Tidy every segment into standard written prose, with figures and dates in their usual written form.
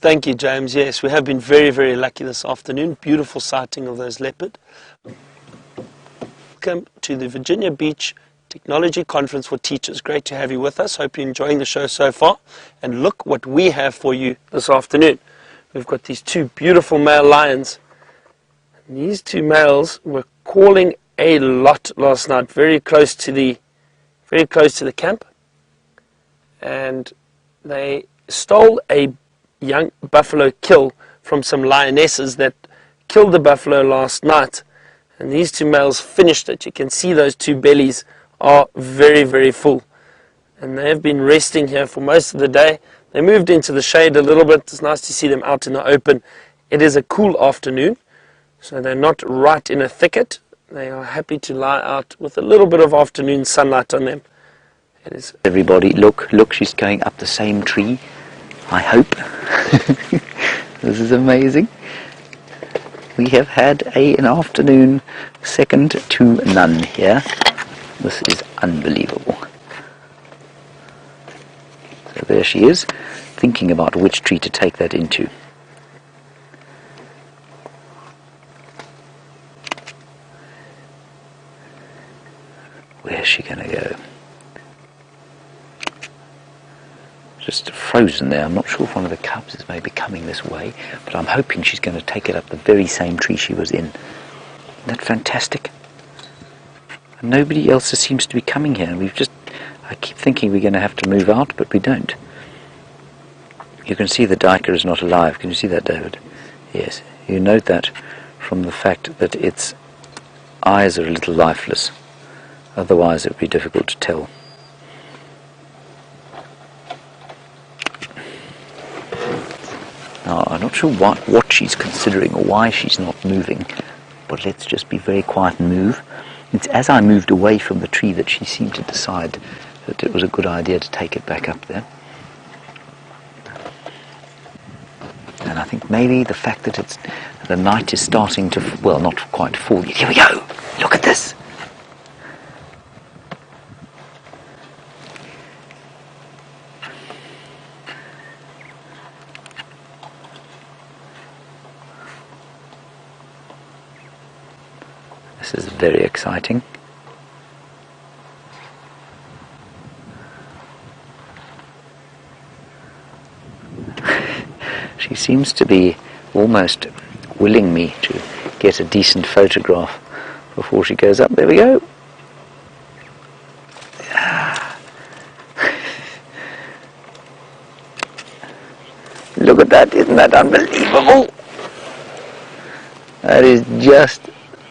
Thank you, James. Yes, we have been very, very lucky this afternoon. Beautiful sighting of those leopard. Welcome to the Virginia Beach Technology Conference for Teachers. Great to have you with us. Hope you're enjoying the show so far. And look what we have for you this afternoon. We've got these two beautiful male lions. And these two males were calling a lot last night, very close to the camp. And they stole a young buffalo kill from some lionesses that killed the buffalo last night. And these two males finished it. You can see those two bellies are very, very full. And they have been resting here for most of the day. They moved into the shade a little bit. It's nice to see them out in the open. It is a cool afternoon, so they're not right in a thicket. They are happy to lie out with a little bit of afternoon sunlight on them. It is. Everybody, look, she's going up the same tree, I hope. This is amazing. We have had an afternoon second to none here. This is unbelievable. So there she is, thinking about which tree to take that into. Where's she going to go? Just frozen there. I'm not sure if one of the cubs is maybe coming this way, but I'm hoping she's going to take it up the very same tree she was in. Isn't that fantastic? And nobody else seems to be coming here. I keep thinking we're going to have to move out, but we don't. You can see the duiker is not alive. Can you see that, David? Yes. You note that from the fact that its eyes are a little lifeless. Otherwise it would be difficult to tell. Now, I'm not sure what she's considering or why she's not moving, but let's just be very quiet and move. It's as I moved away from the tree that she seemed to decide that it was a good idea to take it back up there. And I think maybe the fact that the night is starting to, well, not quite fall yet. Here we go! Look at this! This is very exciting. She seems to be almost willing me to get a decent photograph before she goes up. There we go. Look at that, isn't that unbelievable? That is just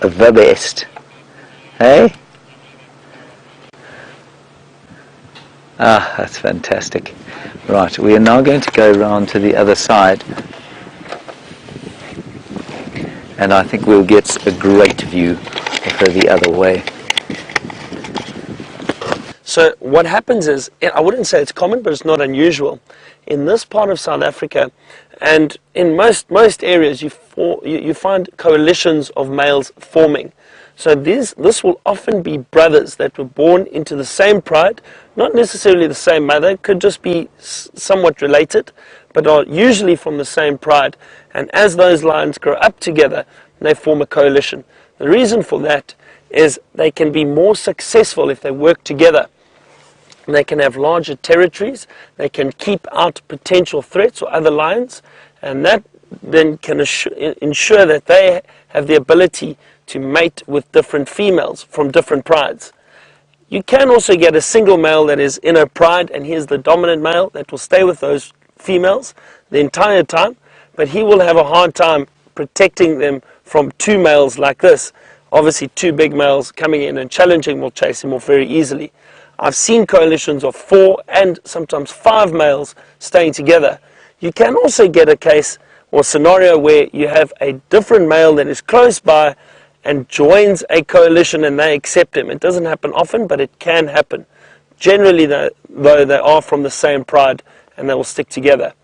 the best. Hey? Ah, that's fantastic. Right, we are now going to go round to the other side, and I think we'll get a great view of her the other way. So what happens is, I wouldn't say it's common, but it's not unusual. In this part of South Africa, and in most areas, you find coalitions of males forming. So this will often be brothers that were born into the same pride, not necessarily the same mother, could just be somewhat related, but are usually from the same pride. And as those lions grow up together, they form a coalition. The reason for that is they can be more successful if they work together. They can have larger territories, they can keep out potential threats or other lions, and that then can ensure that they have the ability to mate with different females from different prides. You can also get a single male that is in a pride, and here's the dominant male that will stay with those females the entire time, but he will have a hard time protecting them from two males like this. Obviously, two big males coming in and challenging will chase him off very easily. I've seen coalitions of 4 and sometimes 5 males staying together. You can also get a case or scenario where you have a different male that is close by and joins a coalition and they accept him. It doesn't happen often, but it can happen. Generally, though, they are from the same pride and they will stick together.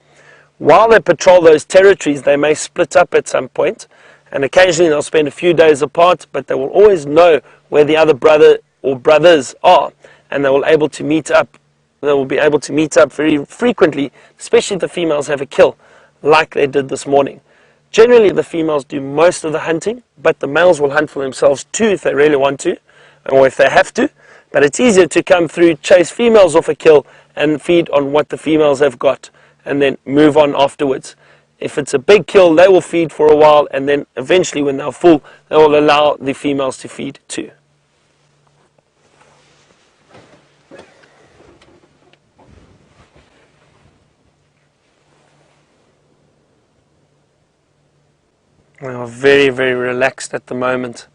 While they patrol those territories, they may split up at some point, and occasionally they'll spend a few days apart, but they will always know where the other brother or brothers are, and they will be able to meet up very frequently, especially if the females have a kill. like they did this morning. Generally, the females do most of the hunting, but the males will hunt for themselves too if they really want to, or if they have to. But it's easier to come through, chase females off a kill, and feed on what the females have got, and then move on afterwards. If it's a big kill, they will feed for a while, and then eventually when they're full, they will allow the females to feed too. We are very, very relaxed at the moment.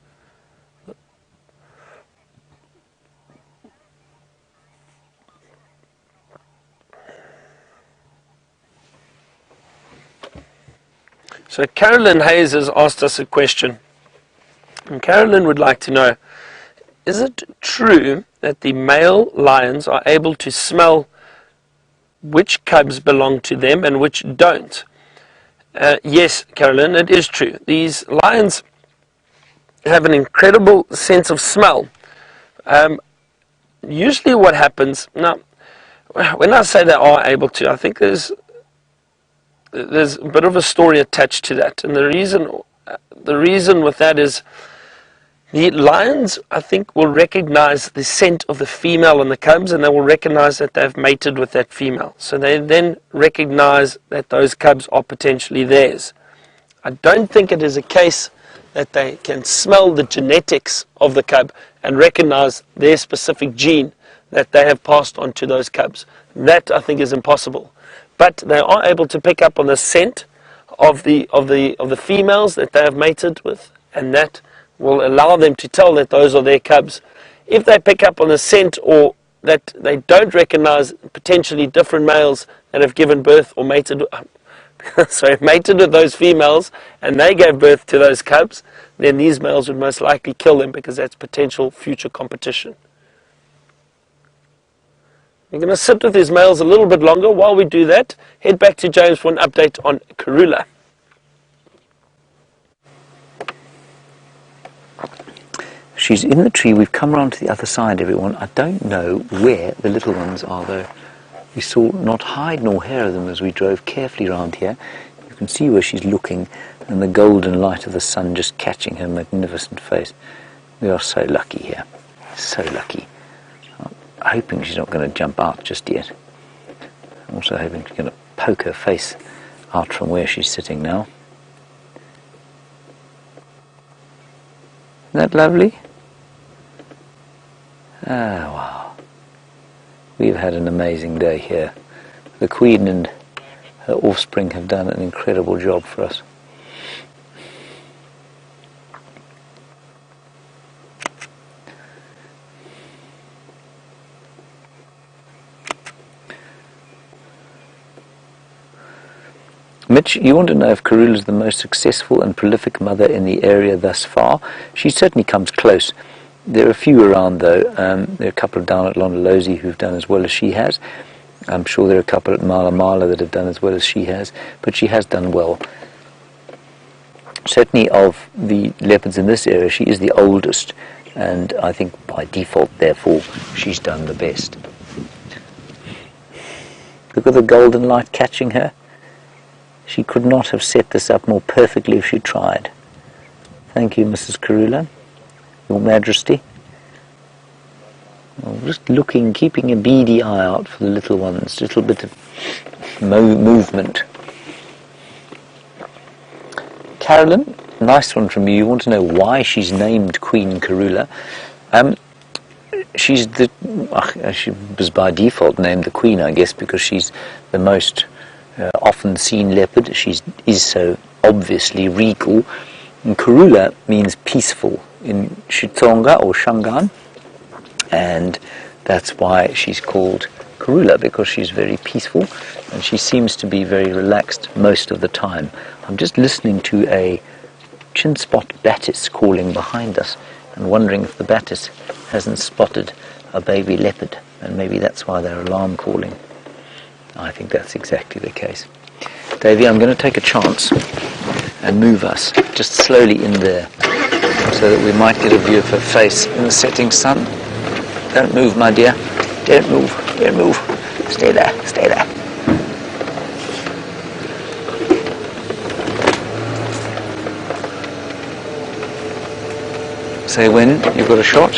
So Carolyn Hayes has asked us a question. And Carolyn would like to know, is it true that the male lions are able to smell which cubs belong to them and which don't? Yes, Carolyn, it is true. These lions have an incredible sense of smell. Usually what happens, now, when I say they are able to, I think there's a bit of a story attached to that. And the reason with that is the lions, I think, will recognize the scent of the female on the cubs, and they will recognize that they've mated with that female. So they then recognize that those cubs are potentially theirs. I don't think it is a case that they can smell the genetics of the cub and recognize their specific gene that they have passed on to those cubs. That, I think, is impossible. But they are able to pick up on the scent of the females that they have mated with, and that will allow them to tell that those are their cubs. If they pick up on the scent, or that they don't recognize potentially different males that have given birth or mated with those females, and they gave birth to those cubs, then these males would most likely kill them, because that's potential future competition. We're going to sit with these males a little bit longer. While we do that, head back to James for an update on Karula. She's in the tree. We've come around to the other side, everyone. I don't know where the little ones are, though. We saw not hide nor hair of them as we drove carefully around here. You can see where she's looking, and the golden light of the sun just catching her magnificent face. We are so lucky here. So lucky. I'm hoping she's not going to jump out just yet. I'm also hoping she's going to poke her face out from where she's sitting now. Isn't that lovely? Ah, wow. We've had an amazing day here. The Queen and her offspring have done an incredible job for us. Mitch, you want to know if Karula is the most successful and prolific mother in the area thus far. She certainly comes close. There are a few around, though. There are a couple down at Londolozi who've done as well as she has. I'm sure there are a couple at Mala Mala that have done as well as she has, but she has done well. Certainly of the leopards in this area, she is the oldest, and I think by default, therefore, she's done the best. Look at the golden light catching her. She could not have set this up more perfectly if she tried. Thank you, Mrs. Karula, Your Majesty. I'm just looking, keeping a beady eye out for the little ones, a little bit of movement. Carolyn, nice one from you. You want to know why she's named Queen Karula. She was by default named the Queen, I guess, because she's the most often seen leopard. She is so obviously regal. And Karula means peaceful in Xitsonga or Shangaan, and that's why she's called Karula, because she's very peaceful and she seems to be very relaxed most of the time. I'm just listening to a chin spot batis calling behind us and wondering if the batis hasn't spotted a baby leopard, and maybe that's why they're alarm calling. I think that's exactly the case. Davey, I'm going to take a chance and move us just slowly in there so that we might get a view of her face in the setting sun. Don't move, my dear. Don't move. Don't move. Stay there. Stay there. Say when you've got a shot.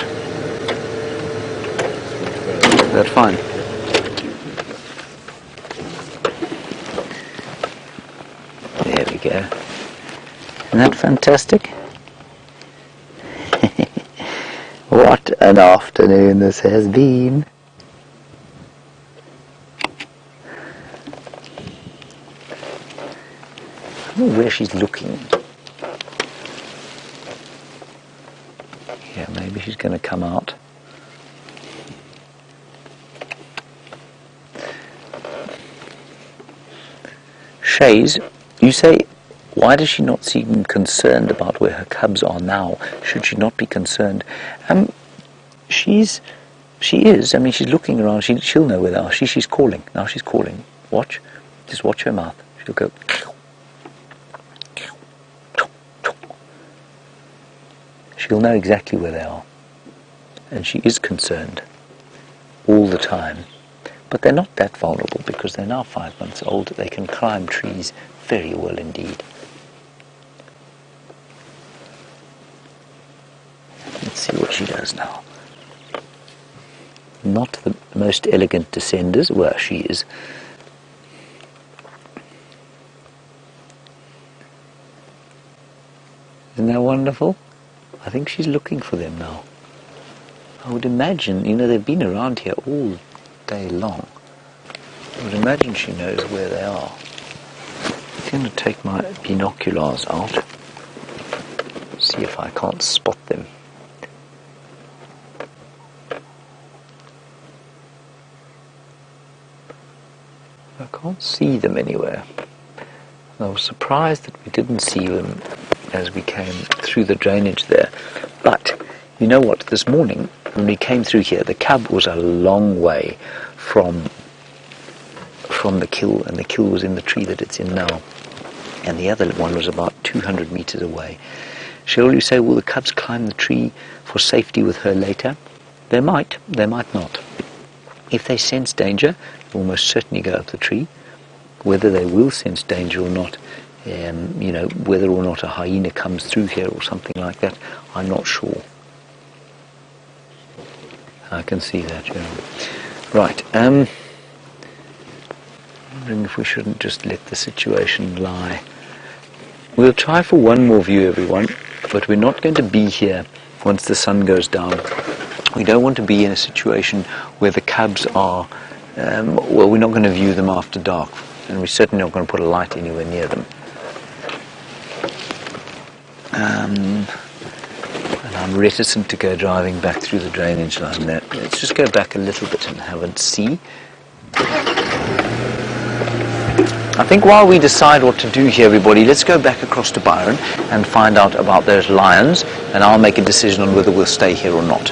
That's fine. There we go. Isn't that fantastic? What an afternoon this has been. I don't know where she's looking. Yeah, maybe she's going to come out. Shays, you say, why does she not seem concerned about where her cubs are now? Should she not be concerned? She is. I mean, she's looking around. She'll know where they are. She's calling. Now she's calling. Watch. Just watch her mouth. She'll go. She'll know exactly where they are. And she is concerned all the time. But they're not that vulnerable because they're now 5 months old. They can climb trees very well indeed. Let's see what she does now. Not the most elegant descenders. Well, she is. Isn't that wonderful? I think she's looking for them now. I would imagine, they've been around here all day long. I would imagine she knows where they are. I'm going to take my binoculars out. See if I can't spot them. I can't see them anywhere. I was surprised that we didn't see them as we came through the drainage there. But you know what? This morning when we came through here, the cub was a long way from the kill, and the kill was in the tree that it's in now, and the other one was about 200 meters away. Shall you say, will the cubs climb the tree for safety with her later? They might not. If they sense danger, they'll almost certainly go up the tree. Whether they will sense danger or not, whether or not a hyena comes through here or something like that, I'm not sure. I can see that, Right, wondering if we shouldn't just let the situation lie. We'll try for one more view, everyone, but we're not going to be here once the sun goes down. We don't want to be in a situation where the cubs are, we're not going to view them after dark, and we're certainly not going to put a light anywhere near them. And I'm reticent to go driving back through the drainage line there. Let's just go back a little bit and have a see. I think while we decide what to do here, everybody, let's go back across to Byron and find out about those lions, and I'll make a decision on whether we'll stay here or not.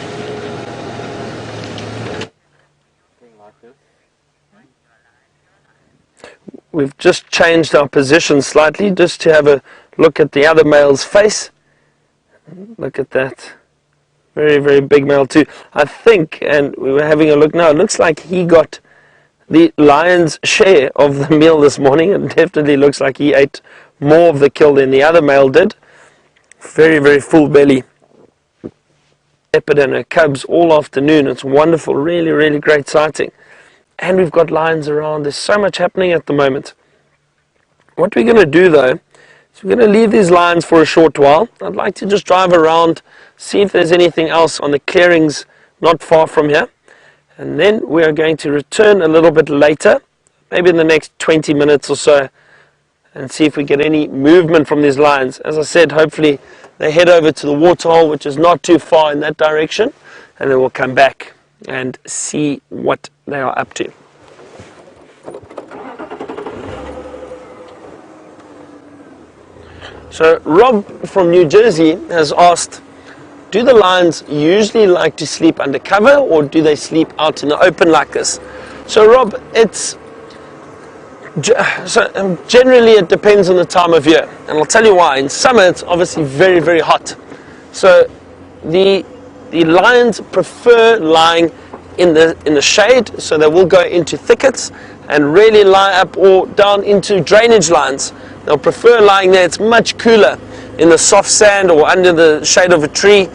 We've just changed our position slightly just to have a look at the other male's face. Look at that. Very, very big male too. I think, and we were having a look now, it looks like he got the lion's share of the meal this morning. It definitely looks like he ate more of the kill than the other male did. Very, very full belly. Leopard and her cubs all afternoon. It's wonderful. Really, really great sighting. And we've got lions around. There's so much happening at the moment. What we're going to do though, is we're going to leave these lions for a short while. I'd like to just drive around, see if there's anything else on the clearings not far from here. And then we are going to return a little bit later, maybe in the next 20 minutes or so, and see if we get any movement from these lions. As I said, hopefully they head over to the waterhole, which is not too far in that direction, and then we'll come back and see what they are up to. So Rob from New Jersey has asked, do the lions usually like to sleep under cover, or do they sleep out in the open like this? So Rob, generally it depends on the time of year, and I'll tell you why. In summer it's obviously very, very hot. So the lions prefer lying in the shade, so they will go into thickets and really lie up or down into drainage lines. They'll prefer lying there. It's much cooler in the soft sand or under the shade of a tree.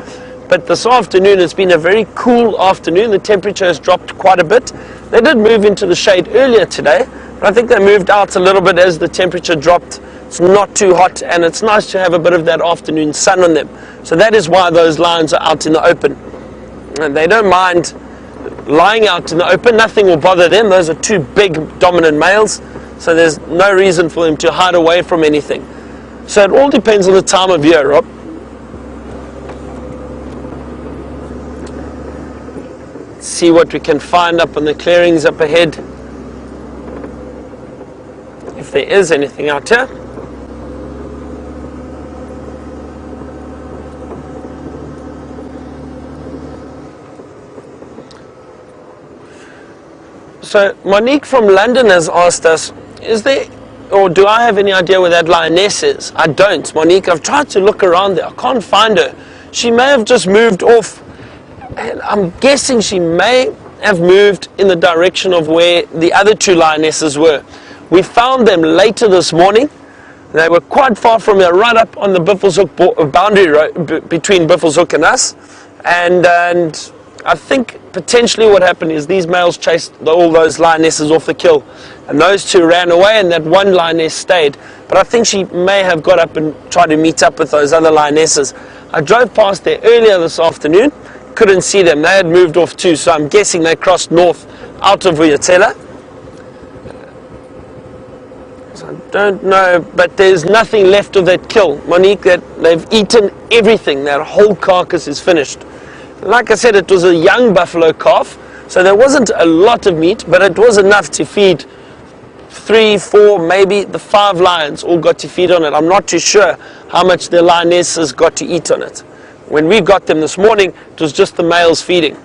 But this afternoon it's been a very cool afternoon. The temperature has dropped quite a bit. They did move into the shade earlier today, but I think they moved out a little bit as the temperature dropped. It's not too hot, and it's nice to have a bit of that afternoon sun on them. So that is why those lions are out in the open. And they don't mind lying out in the open. Nothing will bother them. Those are two big dominant males, so there's no reason for them to hide away from anything. So it all depends on the time of year, Rob. Let's see what we can find up on the clearings up ahead, if there is anything out here. So Monique from London has asked us, is there, or do I have any idea where that lioness is? I don't, Monique. I've tried to look around there. I can't find her. She may have just moved off. And I'm guessing she may have moved in the direction of where the other two lionesses were. We found them later this morning. They were quite far from here, right up on the Buffelshoek boundary road between Buffelshoek and us. And I think potentially what happened is these males chased all those lionesses off the kill, and those two ran away, and that one lioness stayed. But I think she may have got up and tried to meet up with those other lionesses. I drove past there earlier this afternoon, couldn't see them. They had moved off too, so I'm guessing they crossed north out of Vuyatela. So I don't know, but there's nothing left of that kill, Monique. That they've eaten everything. That whole carcass is finished. Like I said, it was a young buffalo calf, so there wasn't a lot of meat, but it was enough to feed 3, 4, maybe the 5 lions all got to feed on it. I'm not too sure how much the lionesses got to eat on it. When we got them this morning, it was just the males feeding.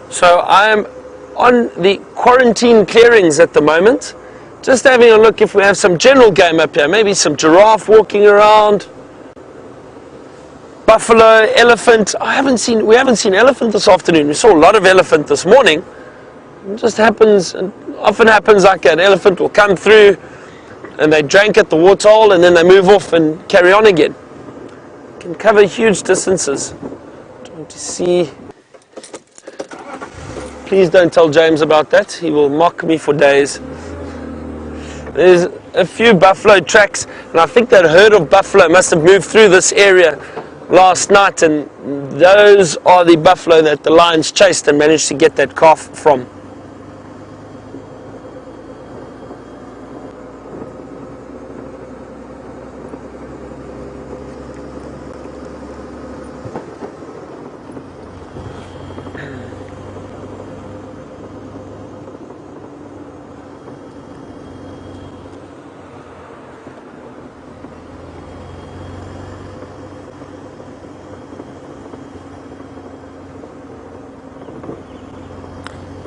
So I'm on the quarantine clearings at the moment, just having a look if we have some general game up here, maybe some giraffe walking around, buffalo, elephant. We haven't seen elephant this afternoon. We saw a lot of elephant this morning. It just happens, and often happens like that. An elephant will come through and they drank at the waterhole and then they move off and carry on again. Can cover huge distances. Trying to see. Please don't tell James about that. He will mock me for days. There's a few buffalo tracks, and I think that herd of buffalo must have moved through this area last night, and those are the buffalo that the lions chased and managed to get that calf from.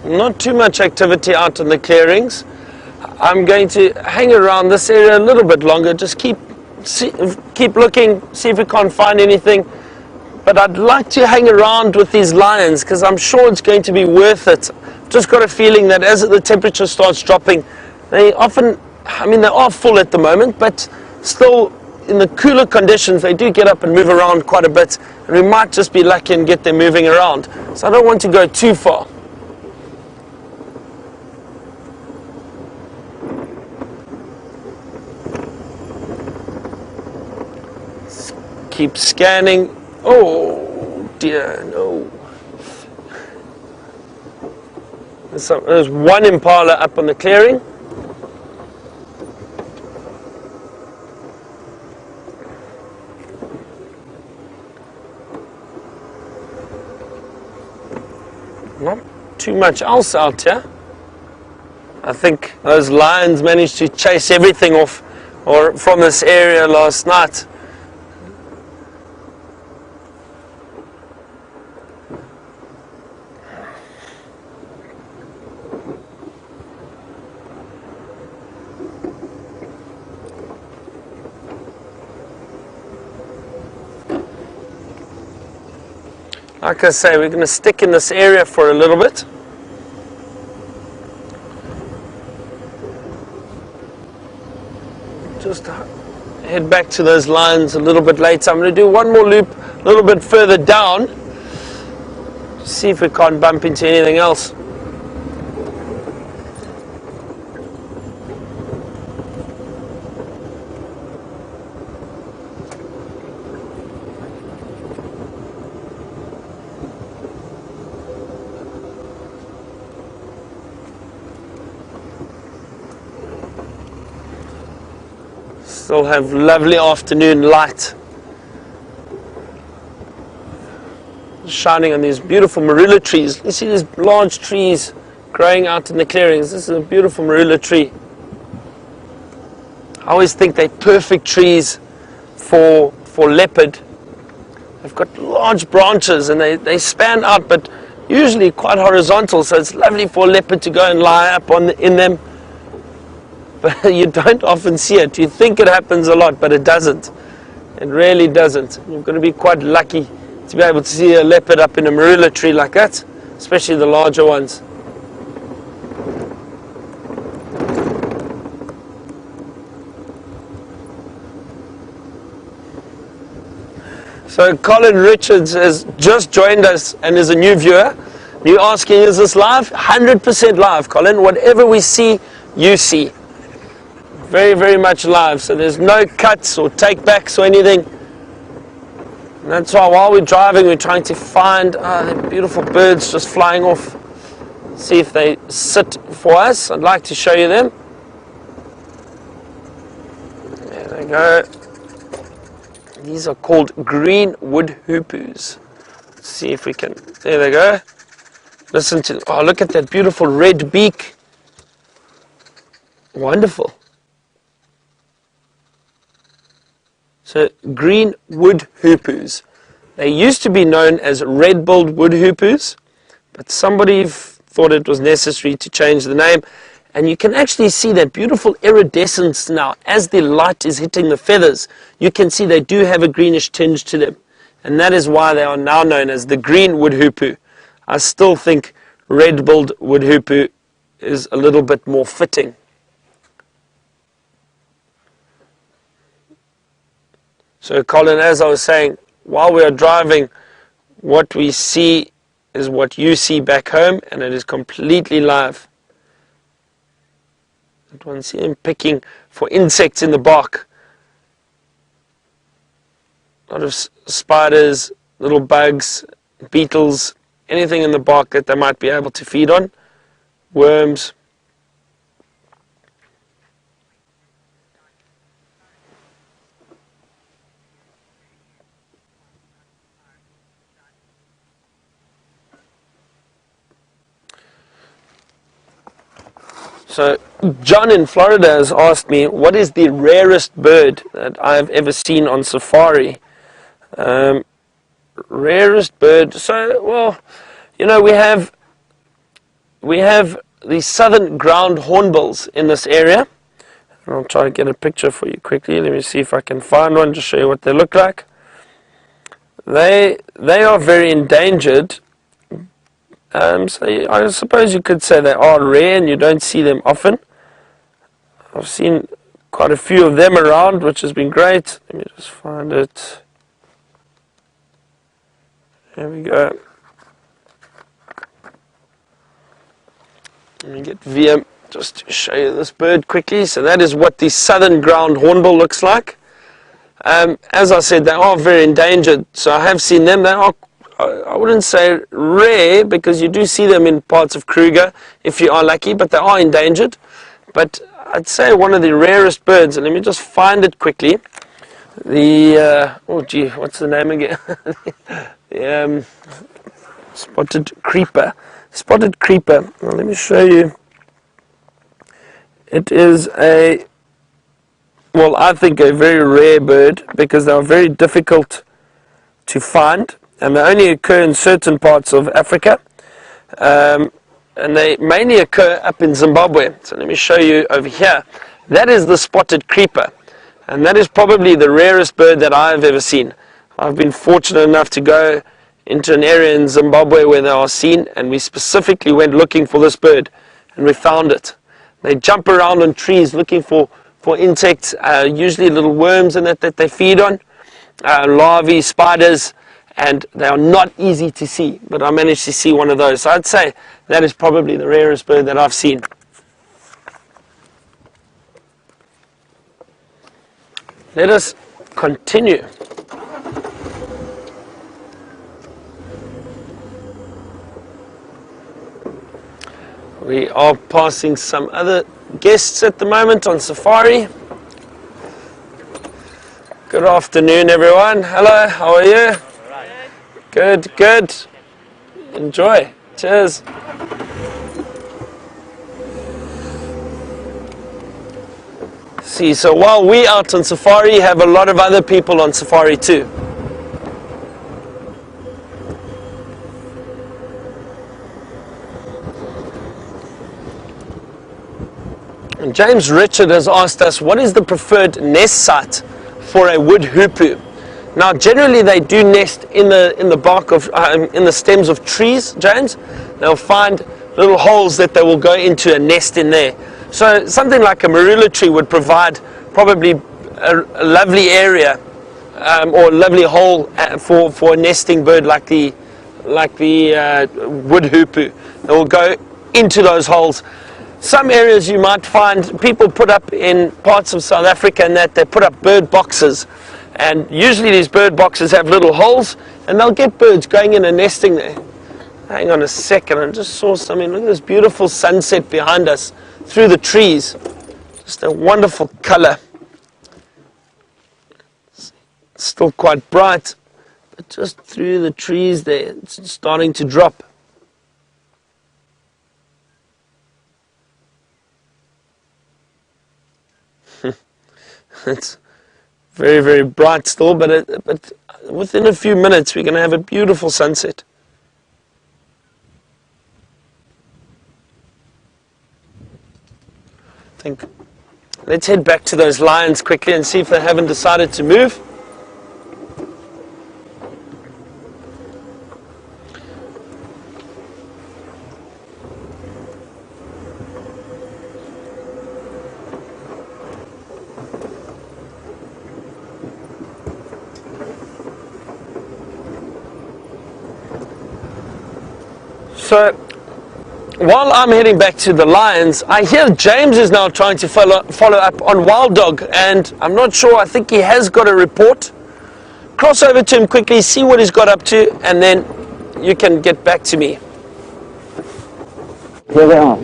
Not too much activity out in the clearings. I'm going to hang around this area a little bit longer, just keep looking, see if we can't find anything. But I'd like to hang around with these lions because I'm sure it's going to be worth it. Just got a feeling that as the temperature starts dropping, they often, they are full at the moment, but still in the cooler conditions they do get up and move around quite a bit, and we might just be lucky and get them moving around. So I don't want to go too far. Keep scanning. Oh dear, no. There's one impala up on the clearing. Not too much else out here. I think those lions managed to chase everything off or from this area last night. Like I say, we're going to stick in this area for a little bit. just head back to those lines a little bit later. I'm going to do one more loop a little bit further down, see if we can't bump into anything else. Still have lovely afternoon light shining on these beautiful marula trees. You see these large trees growing out in the clearings. This is a beautiful marula tree. I always think they're perfect trees for leopard. They've got large branches and they span out, but usually quite horizontal, so it's lovely for a leopard to go and lie up in them. But you don't often see it. You think it happens a lot, but it doesn't. It really doesn't. You're going to be quite lucky to be able to see a leopard up in a marula tree like that, especially the larger ones. So Colin Richards has just joined us and is a new viewer. You're asking, is this live? 100% live, Colin. Whatever we see, you see. Very, very much live, so there's no cuts or take-backs or anything. And that's why while we're driving, we're trying to find the beautiful birds just flying off. See if they sit for us. I'd like to show you them. There they go. These are called green wood hoopoes. Let's see if we can. There they go. Listen to. Oh, look at that beautiful red beak. Wonderful. So green wood hoopoes. They used to be known as red-billed wood hoopoes, but somebody thought it was necessary to change the name. And you can actually see that beautiful iridescence now. As the light is hitting the feathers, you can see they do have a greenish tinge to them. And that is why they are now known as the green wood hoopoo. I still think red-billed wood hoopoo is a little bit more fitting. So Colin, as I was saying, while we are driving, what we see is what you see back home, and it is completely live. That one, see him picking for insects in the bark. A lot of spiders, little bugs, beetles, anything in the bark that they might be able to feed on. Worms. So John in Florida has asked me, what is the rarest bird that I have ever seen on safari? Rarest bird. So, well, you know, we have the southern ground hornbills in this area. And I'll try to get a picture for you quickly. Let me see if I can find one to show you what they look like. They are very endangered. So I suppose you could say they are rare and you don't see them often. I've seen quite a few of them around, which has been great. Let me just find it. There we go. Let me get VM just to show you this bird quickly. So that is what the southern ground hornbill looks like. As I said, they are very endangered, so I have seen them. They are, I wouldn't say rare, because you do see them in parts of Kruger if you are lucky, but they are endangered. But I'd say one of the rarest birds, and let me just find it quickly. What's the name again? The spotted creeper. Spotted creeper. Now, let me show you. It is I think a very rare bird, because they are very difficult to find, and they only occur in certain parts of Africa, and they mainly occur up in Zimbabwe. So let me show you over here. That is the spotted creeper, and that is probably the rarest bird that I've ever seen. I've been fortunate enough to go into an area in Zimbabwe where they are seen, and we specifically went looking for this bird, and we found it. They jump around on trees looking for insects, usually little worms in it that they feed on, larvae, spiders, and they are not easy to see, but I managed to see one of those. So I'd say that is probably the rarest bird that I've seen. Let us continue. We are passing some other guests at the moment on safari. Good afternoon, everyone. Hello, how are you? Good, good. Enjoy. Cheers. See, so while we out on safari, have a lot of other people on safari too. And James Richard has asked us, what is the preferred nest site for a wood hoopoe? Now, generally they do nest in the bark of in the stems of trees. James, they'll find little holes that they will go into and nest in there. So something like a marula tree would provide probably a lovely area or a lovely hole for a nesting bird like the wood hoopoe. They will go into those holes. Some areas you might find people put up in parts of South Africa and that they put up bird boxes. And usually these bird boxes have little holes, and they'll get birds going in and nesting there. Hang on a second, I just saw something. Look at this beautiful sunset behind us through the trees. Just a wonderful color. It's still quite bright, but just through the trees there, it's starting to drop. It's very, very bright still, but within a few minutes we're going to have a beautiful sunset. I think let's head back to those lions quickly and see if they haven't decided to move. So, while I'm heading back to the lions, I hear James is now trying to follow up on Wild Dog, and I'm not sure, I think he has got a report. Cross over to him quickly, see what he's got up to, and then you can get back to me. Here we are.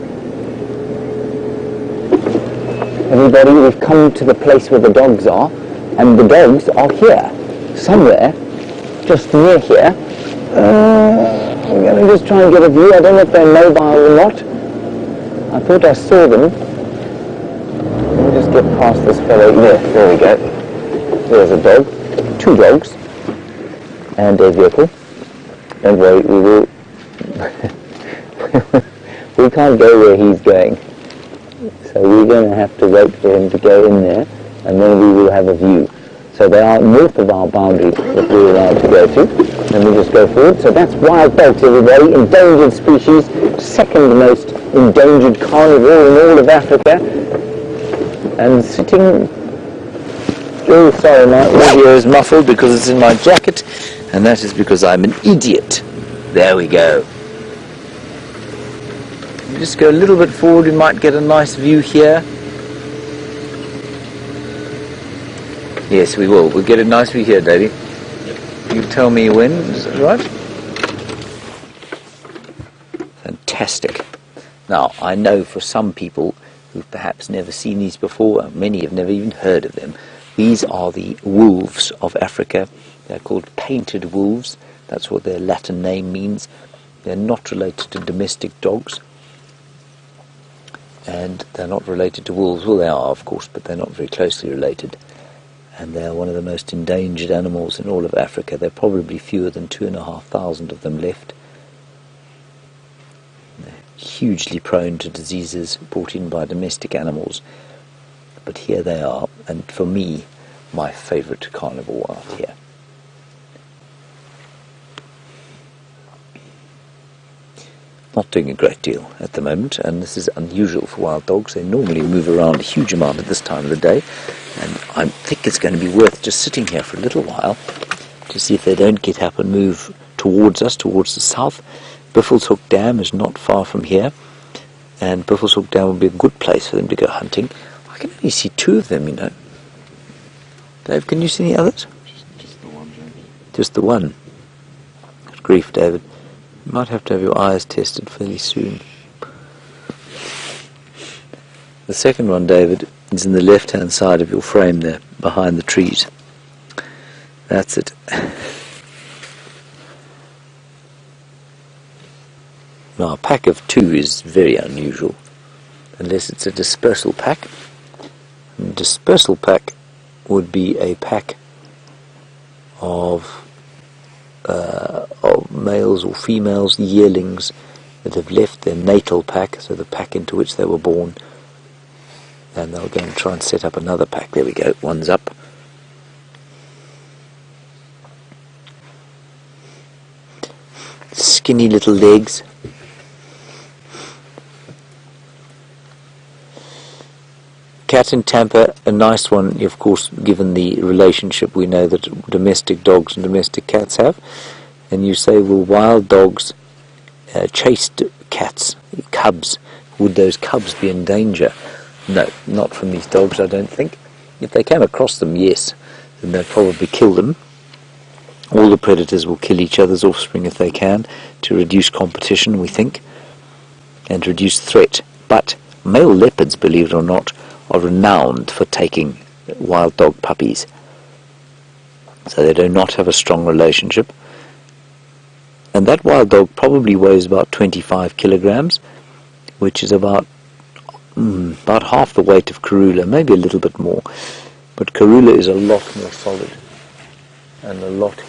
Everybody, we've come to the place where the dogs are, and the dogs are here, somewhere, just near here. I'm going to just try and get a view. I don't know if they're mobile or not. I thought I saw them. Let me just get past this fellow. There we go. There's a dog. 2 dogs. And a vehicle. Don't worry, we will... we can't go where he's going. So we're going to have to wait for him to go in there, and then we will have a view. So they are north of our boundary that we're allowed to go to. Let me just go forward. So that's wild dogs, everybody. Endangered species, second most endangered carnivore in all of Africa. And sitting... Oh, sorry, my audio is muffled because it's in my jacket. And that is because I'm an idiot. There we go. Just go a little bit forward, we might get a nice view here. Yes, we will. We'll get a nice view here, Davey. You tell me when, is that right? Fantastic. Now, I know for some people who've perhaps never seen these before, many have never even heard of them, these are the wolves of Africa. They're called painted wolves. That's what their Latin name means. They're not related to domestic dogs. And they're not related to wolves. Well, they are, of course, but they're not very closely related. And they are one of the most endangered animals in all of Africa. There are probably fewer than 2,500 of them left. They're hugely prone to diseases brought in by domestic animals. But here they are, and for me, my favourite carnivore out here. not doing a great deal at the moment, and this is unusual for wild dogs. They normally move around a huge amount at this time of the day, and I think it's going to be worth just sitting here for a little while to see if they don't get up and move towards us, towards the south. Biffles Hook Dam is not far from here, and Biffles Hook Dam would be a good place for them to go hunting. I can only see 2 of them, you know. Dave, can you see any others? Just the one, James. Just the one. Good grief, David. You might have to have your eyes tested fairly soon. The second one, David, is in the left-hand side of your frame there, behind the trees. That's it. Now, a pack of 2 is very unusual, unless it's a dispersal pack. And a dispersal pack would be a pack of males or females, yearlings, that have left their natal pack, so the pack into which they were born, and they'll go and try and set up another pack. There we go, one's up. Skinny little legs. Cat in Tampa, a nice one, of course, given the relationship we know that domestic dogs and domestic cats have. And you say, well, wild dogs chased cats, cubs. Would those cubs be in danger? No, not from these dogs, I don't think. If they came across them, yes, then they'd probably kill them. All the predators will kill each other's offspring if they can, to reduce competition, we think, and reduce threat. But male leopards, believe it or not, are renowned for taking wild dog puppies. So they do not have a strong relationship. And that wild dog probably weighs about 25 kilograms, which is about half the weight of Karula, maybe a little bit more. But Karula is a lot more solid and a lot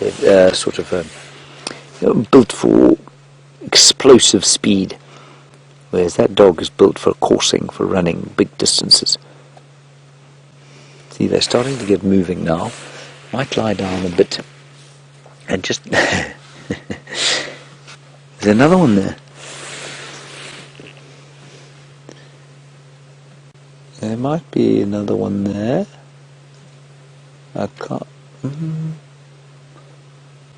built for explosive speed, whereas that dog is built for coursing, for running big distances. See, they're starting to get moving now. Might lie down a bit and just... There's another one there. There might be another one there. I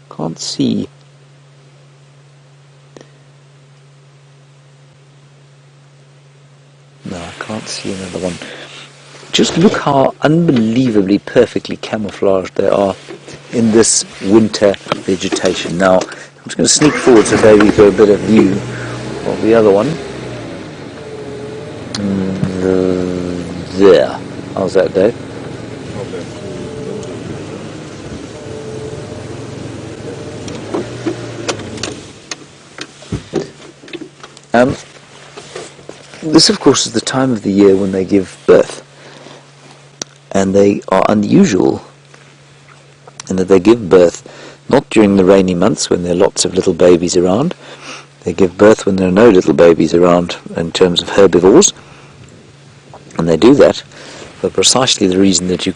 can't see. No, I can't see another one. Just look how unbelievably perfectly camouflaged they are in this winter vegetation. Now, I'm just going to sneak forward so Davey got a better view of the other one. There. How's that, Dave? This, of course, is the time of the year when they give birth. And they are unusual in that they give birth not during the rainy months when there are lots of little babies around. They give birth when there are no little babies around in terms of herbivores. And they do that for precisely the reason that you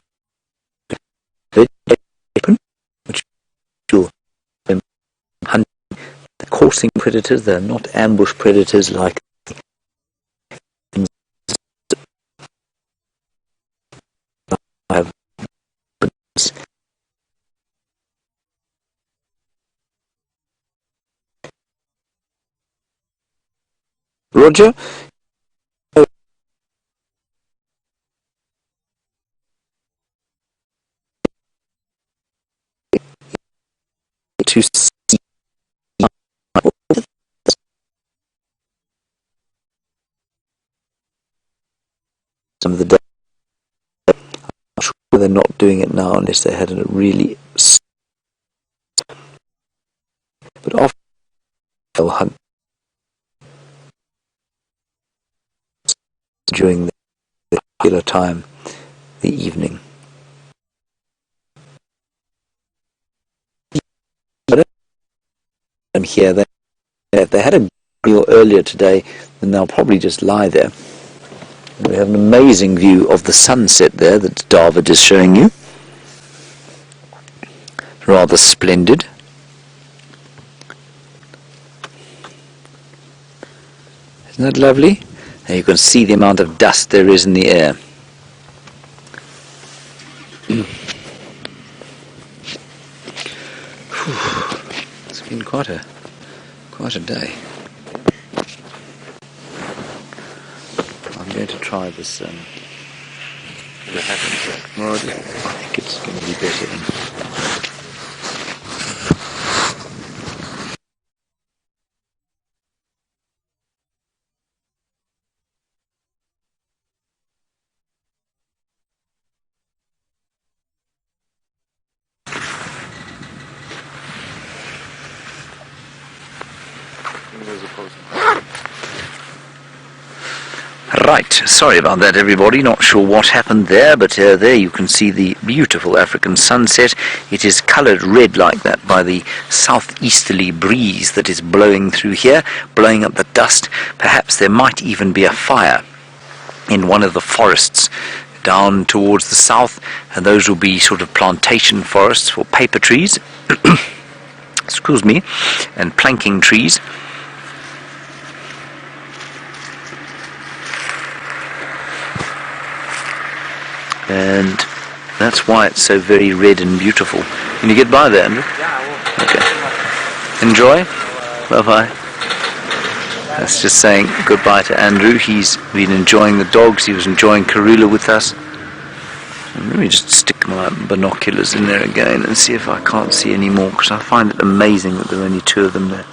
open, which will hunt the coursing predators. They're not ambush predators like Roger. To see some of the day. I'm sure they're not doing it now unless they had a really. But often they'll hunt during the particular time, the evening. I'm here. If they had a meal earlier today, then they'll probably just lie there. We have an amazing view of the sunset there that David is showing you. Rather splendid. Isn't that lovely? And you can see the amount of dust there is in the air. It's been quite a day. I'm going to try this. Well, I think it's going to be better than. Right, sorry about that everybody, not sure what happened there, but there you can see the beautiful African sunset. It is coloured red like that by the southeasterly breeze that is blowing through here, blowing up the dust. Perhaps there might even be a fire in one of the forests down towards the south, and those will be sort of plantation forests for paper trees, excuse me, and planking trees. And that's why it's so very red and beautiful. Can you get by there, Andrew? Yeah, I will. Okay. Enjoy. Bye-bye. That's just saying goodbye to Andrew. He's been enjoying the dogs. He was enjoying Karula with us. And let me just stick my binoculars in there again and see if I can't see any more, because I find it amazing that there are only 2 of them there.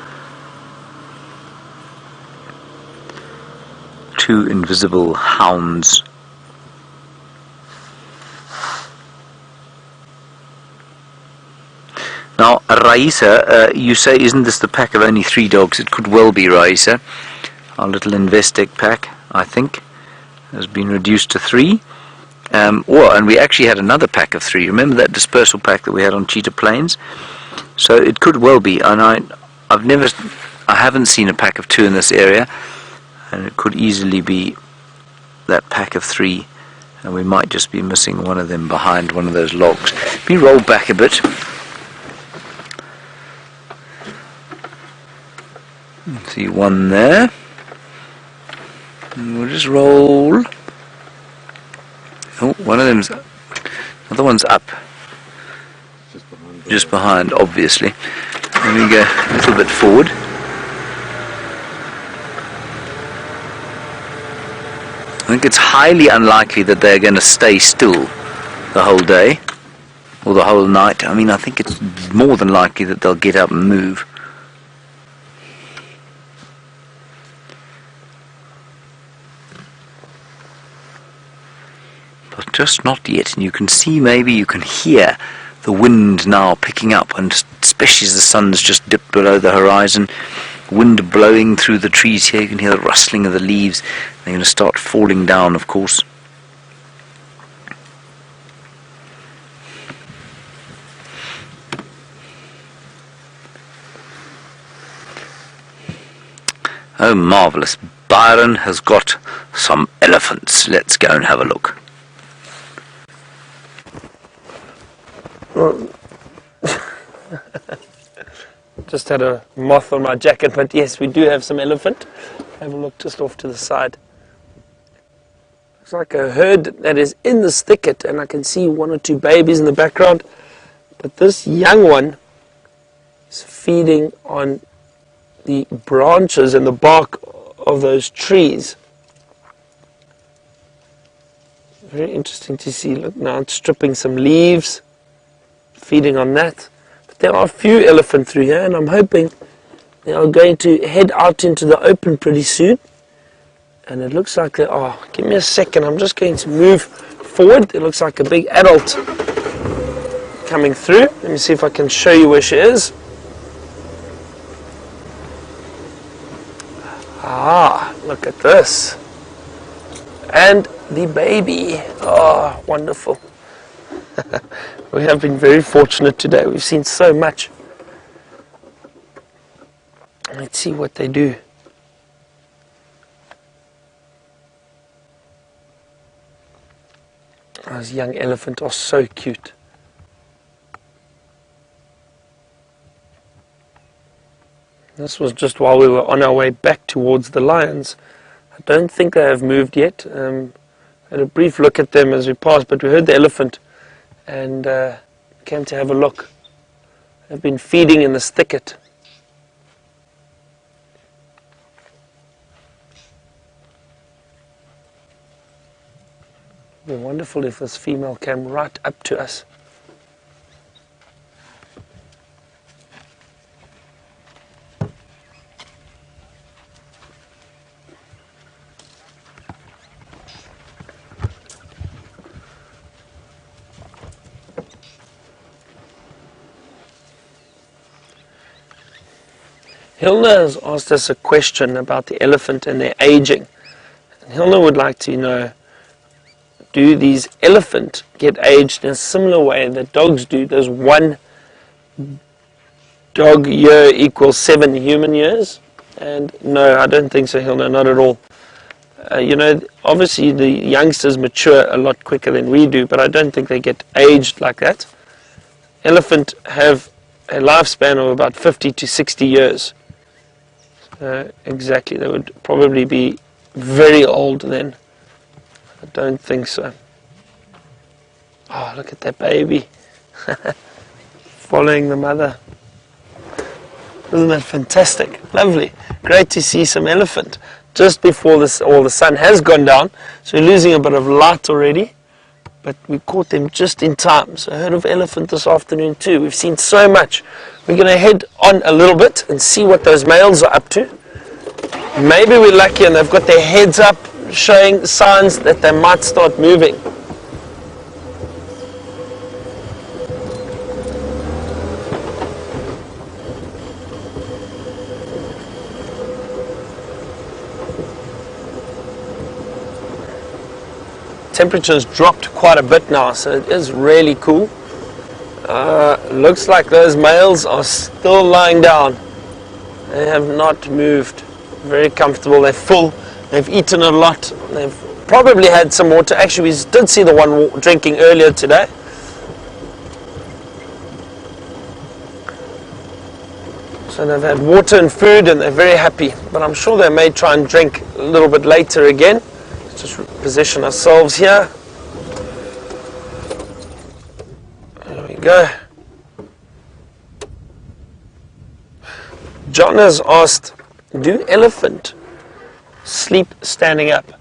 2 invisible hounds. Now, Raisa, you say, isn't this the pack of only 3 dogs? It could well be, Raisa. Our little Investec pack, I think, has been reduced to 3. And we actually had another pack of 3. Remember that dispersal pack that we had on Cheetah Plains? So it could well be. And I haven't seen a pack of 2 in this area, and it could easily be that pack of 3. And we might just be missing one of them behind one of those logs. Be rolled back a bit. See one there. And we'll just roll. Oh, one of them's. Another one's up. Just behind, obviously. Let me go a little bit forward. I think it's highly unlikely that they're going to stay still the whole day or the whole night. I mean, I think it's more than likely that they'll get up and move. But just not yet, and you can see, maybe you can hear the wind now picking up, and especially as the sun's just dipped below the horizon, wind blowing through the trees here. You can hear the rustling of the leaves. They're going to start falling down, of course. Oh, marvellous. Byron has got some elephants. Let's go and have a look. Just had a moth on my jacket, but yes, we do have some elephant. Have a look just off to the side. Looks like a herd that is in this thicket, and I can see 1 or 2 babies in the background. But this young one is feeding on the branches and the bark of those trees. Very interesting to see. Look, now it's stripping some leaves, feeding on that. But there are a few elephant through here, and I'm hoping they are going to head out into the open pretty soon. And it looks like they are. Give me a second, I'm just going to move forward. It looks like a big adult coming through. Let me see if I can show you where she is. Ah, look at this. And the baby. Oh, wonderful. We have been very fortunate today. We've seen so much. Let's see what they do. Those young elephants are so cute. This was just while we were on our way back towards the lions. I don't think they have moved yet. Had a brief look at them as we passed, but we heard the elephant and came to have a look. They've been feeding in this thicket. It would be wonderful if this female came right up to us. Hilna has asked us a question about the elephant and their aging. And Hilna would like to know, do these elephants get aged in a similar way that dogs do? Does 1 dog year equal 7 human years? And no, I don't think so, Hilna, not at all. Obviously the youngsters mature a lot quicker than we do, but I don't think they get aged like that. Elephants have a lifespan of about 50 to 60 years. Exactly, they would probably be very old then. I don't think so. Oh, look at that baby. Following the mother. Isn't that fantastic? Lovely. Great to see some elephant. Just before the sun has gone down, so we're losing a bit of light already. But we caught them just in time. So I heard of elephant this afternoon too. We've seen so much. We're going to head on a little bit and see what those males are up to. Maybe we're lucky and they've got their heads up, showing signs that they might start moving. Temperature's dropped quite a bit now, so it is really cool. Looks like those males are still lying down. They have not moved. Very comfortable. They're full. They've eaten a lot. They've probably had some water. Actually, we did see the one drinking earlier today. So they've had water and food and they're very happy. But I'm sure they may try and drink a little bit later again. Let's just position ourselves here. There we go. John has asked, do elephant sleep standing up?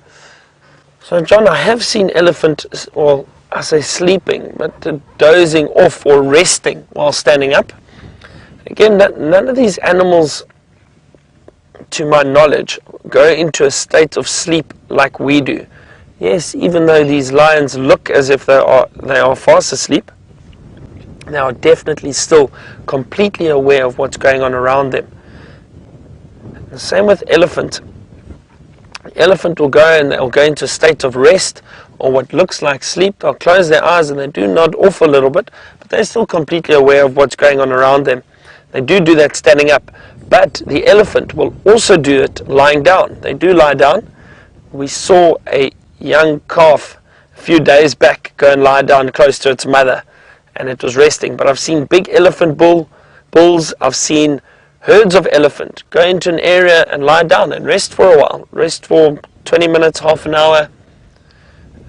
So John, I have seen elephant, well, I say sleeping, but dozing off or resting while standing up. Again, none of these animals, to my knowledge, go into a state of sleep like we do. Yes, even though these lions look as if they are fast asleep, they are definitely still completely aware of what's going on around them. The same with elephant. The elephant will go and they'll go into a state of rest or what looks like sleep. They'll close their eyes and they do nod off a little bit, but they're still completely aware of what's going on around them. They do that standing up, but the elephant will also do it lying down. They do lie down. We saw a young calf a few days back go and lie down close to its mother, and it was resting. But I've seen big elephant bulls. I've seen herds of elephant go into an area and lie down and rest for a while. Rest for 20 minutes, half an hour,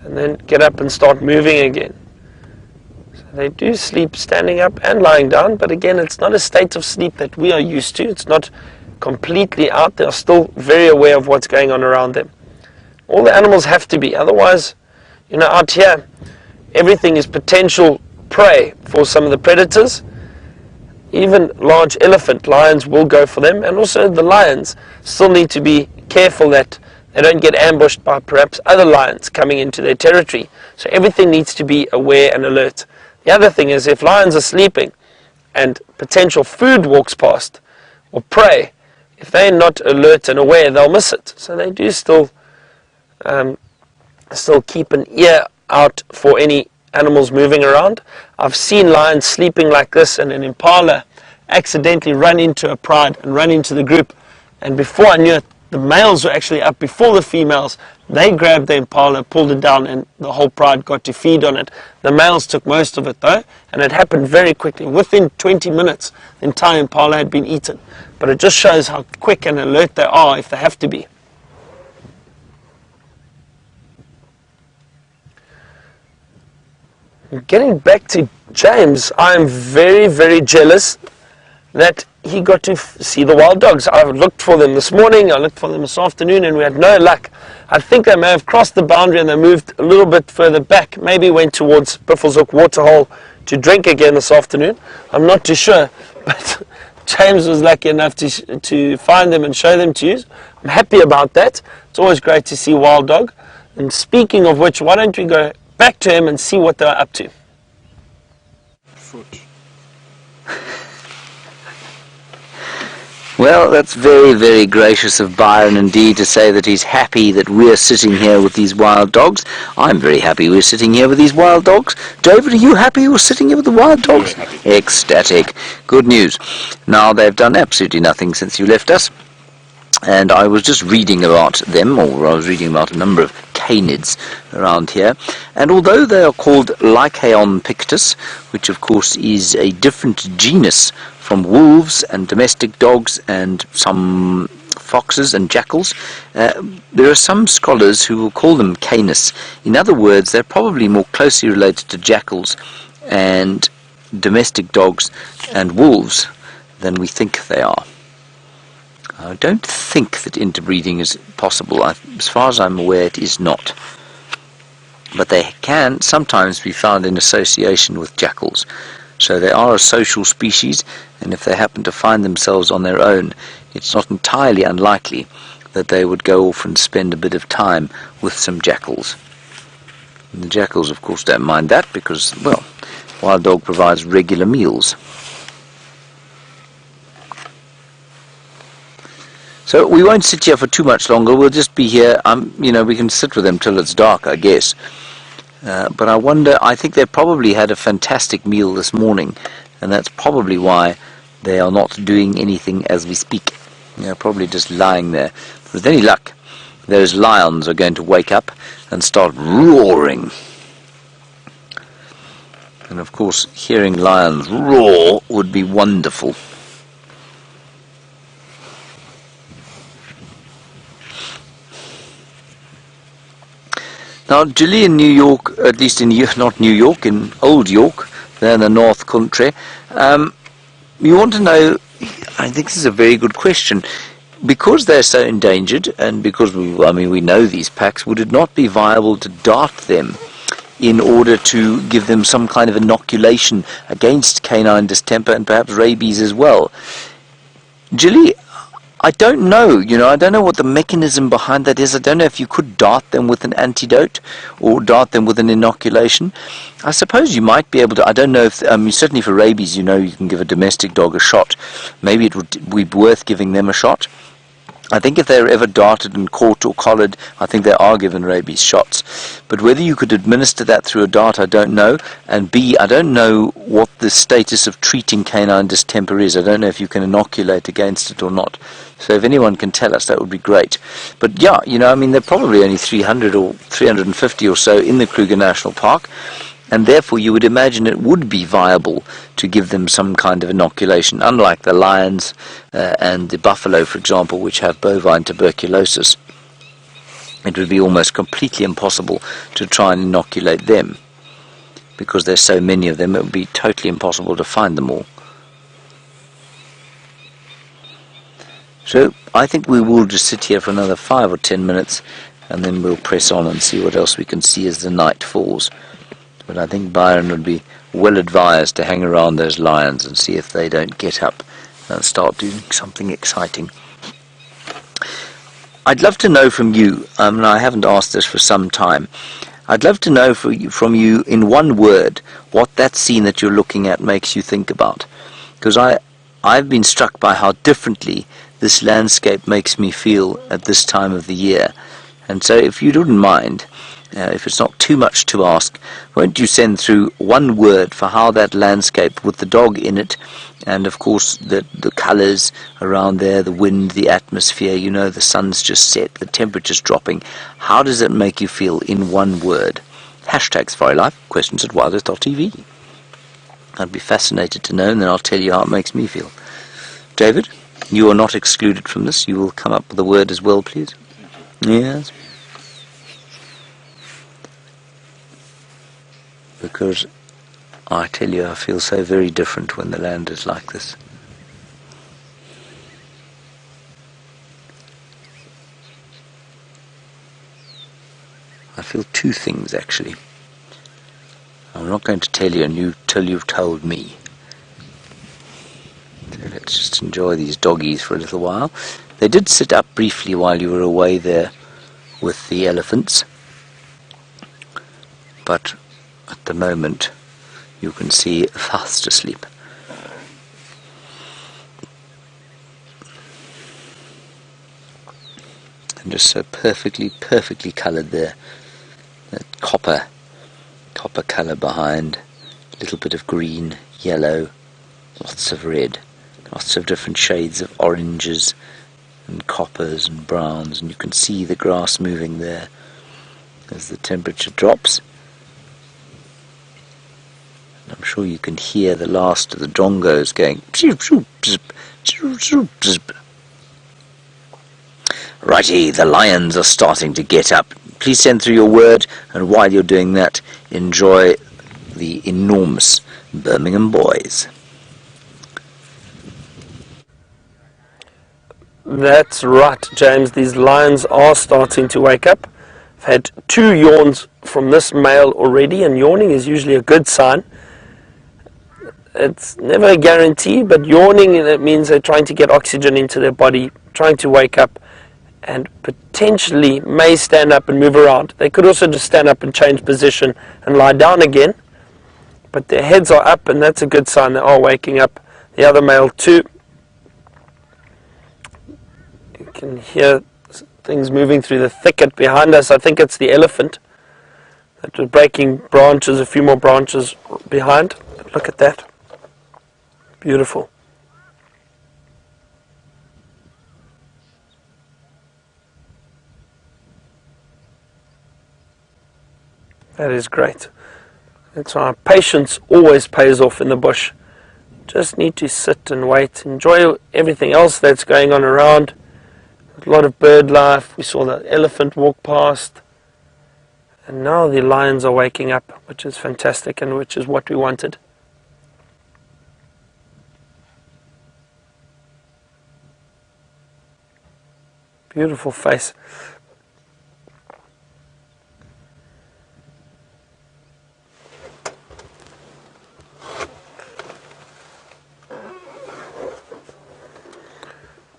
and then get up and start moving again. So they do sleep standing up and lying down, but again, it's not a state of sleep that we are used to. It's not completely out. They are still very aware of what's going on around them. All the animals have to be, otherwise, out here, everything is potential prey for some of the predators. Even large lions will go for them, and also the lions still need to be careful that they don't get ambushed by perhaps other lions coming into their territory. So everything needs to be aware and alert. The other thing is, if lions are sleeping and potential food walks past or prey, if they're not alert and aware, they'll miss it. So they do still keep an ear out for any animals moving around. I've seen lions sleeping like this and an impala accidentally run into a pride and run into the group, and before I knew it, the males were actually up before the females. They grabbed the impala, pulled it down, and the whole pride got to feed on it. The males took most of it though, and it happened very quickly. Within 20 minutes, the entire impala had been eaten. But it just shows how quick and alert they are if they have to be. Getting back to James, I am very, very jealous that he got to see the wild dogs. I looked for them this morning, I looked for them this afternoon, and we had no luck. I think they may have crossed the boundary and they moved a little bit further back, maybe went towards Buffelshoek Waterhole to drink again this afternoon. I'm not too sure, but James was lucky enough to find them and show them to you. I'm happy about that. It's always great to see wild dog. And speaking of which, why don't we go back to him and see what they're up to. Well, that's very, very gracious of Byron indeed to say that he's happy that we're sitting here with these wild dogs. I'm very happy we're sitting here with these wild dogs. David, are you happy we're sitting here with the wild dogs? Ecstatic. Good news. Now, they've done absolutely nothing since you left us. And I was just reading about them, or I was reading about a number of canids around here. And although they are called Lycaon pictus, which of course is a different genus from wolves and domestic dogs and some foxes and jackals, there are some scholars who will call them canis. In other words, they're probably more closely related to jackals and domestic dogs and wolves than we think they are. I don't think that interbreeding is possible. As far as I'm aware, it is not. But they can sometimes be found in association with jackals. So they are a social species, and if they happen to find themselves on their own, it's not entirely unlikely that they would go off and spend a bit of time with some jackals. And the jackals, of course, don't mind that because, well, wild dog provides regular meals. So we won't sit here for too much longer. We'll just be here. We can sit with them till it's dark, I guess. But I wonder, I think they probably had a fantastic meal this morning, and that's probably why they are not doing anything as we speak. They're probably just lying there. With any luck, those lions are going to wake up and start roaring. And of course, hearing lions roar would be wonderful. Now, Julie in New York, at least in not New York, in Old York, there in the North Country, you want to know, I think this is a very good question, because they're so endangered, and because we know these packs, would it not be viable to dart them in order to give them some kind of inoculation against canine distemper and perhaps rabies as well? Julie, I don't know, I don't know what the mechanism behind that is. I don't know if you could dart them with an antidote or dart them with an inoculation. I suppose you might be able to. I don't know if, certainly for rabies, you can give a domestic dog a shot. Maybe it would be worth giving them a shot. I think if they're ever darted and caught or collared, I think they are given rabies shots. But whether you could administer that through a dart, I don't know. And B, I don't know what the status of treating canine distemper is. I don't know if you can inoculate against it or not. So if anyone can tell us, that would be great. But yeah, there are probably only 300 or 350 or so in the Kruger National Park. And therefore you would imagine it would be viable to give them some kind of inoculation, unlike the lions and the buffalo, for example, which have bovine tuberculosis. It would be almost completely impossible to try and inoculate them. Because there's so many of them, it would be totally impossible to find them all. So I think we will just sit here for another 5 or 10 minutes, and then we'll press on and see what else we can see as the night falls. But I think Byron would be well advised to hang around those lions and see if they don't get up and start doing something exciting. I'd love to know from you, and I haven't asked this for some time, I'd love to know from you in one word what that scene that you're looking at makes you think about. Because I've been struck by how differently this landscape makes me feel at this time of the year. And so if you wouldn't mind, if it's not too much to ask, won't you send through one word for how that landscape with the dog in it, and of course the colours around there, the wind, the atmosphere, you know, the sun's just set, the temperature's dropping, how does it make you feel in one word? Hashtag Safari Life, questions at WildEarthTV. I'd be fascinated to know, and then I'll tell you how it makes me feel. David, you are not excluded from this. You will come up with a word as well, please. Yes. Because I tell you, I feel so very different when the land is like this. I feel two things, actually. I'm not going to tell you till you've told me. So let's just enjoy these doggies for a little while. They did sit up briefly while you were away there with the elephants, but at the moment you can see fast asleep. And just so perfectly coloured there. That copper colour behind, a little bit of green, yellow, lots of red, lots of different shades of oranges and coppers and browns, and you can see the grass moving there as the temperature drops. And I'm sure you can hear the last of the dongos going righty, the lions are starting to get up. Please send through your word, and while you're doing that, enjoy the enormous Birmingham boys. That's right, James. These lions are starting to wake up. I've had 2 yawns from this male already, and yawning is usually a good sign. It's never a guarantee, but yawning, it means they're trying to get oxygen into their body, trying to wake up, and potentially may stand up and move around. They could also just stand up and change position and lie down again, but their heads are up, and that's a good sign they are waking up. The other male too. You can hear things moving through the thicket behind us. I think it's the elephant that was breaking branches, a few more branches behind. But look at that. Beautiful. That is great. That's why patience always pays off in the bush. Just need to sit and wait, enjoy everything else that's going on around. A lot of bird life. We saw the elephant walk past. And now the lions are waking up, which is fantastic and which is what we wanted. Beautiful face.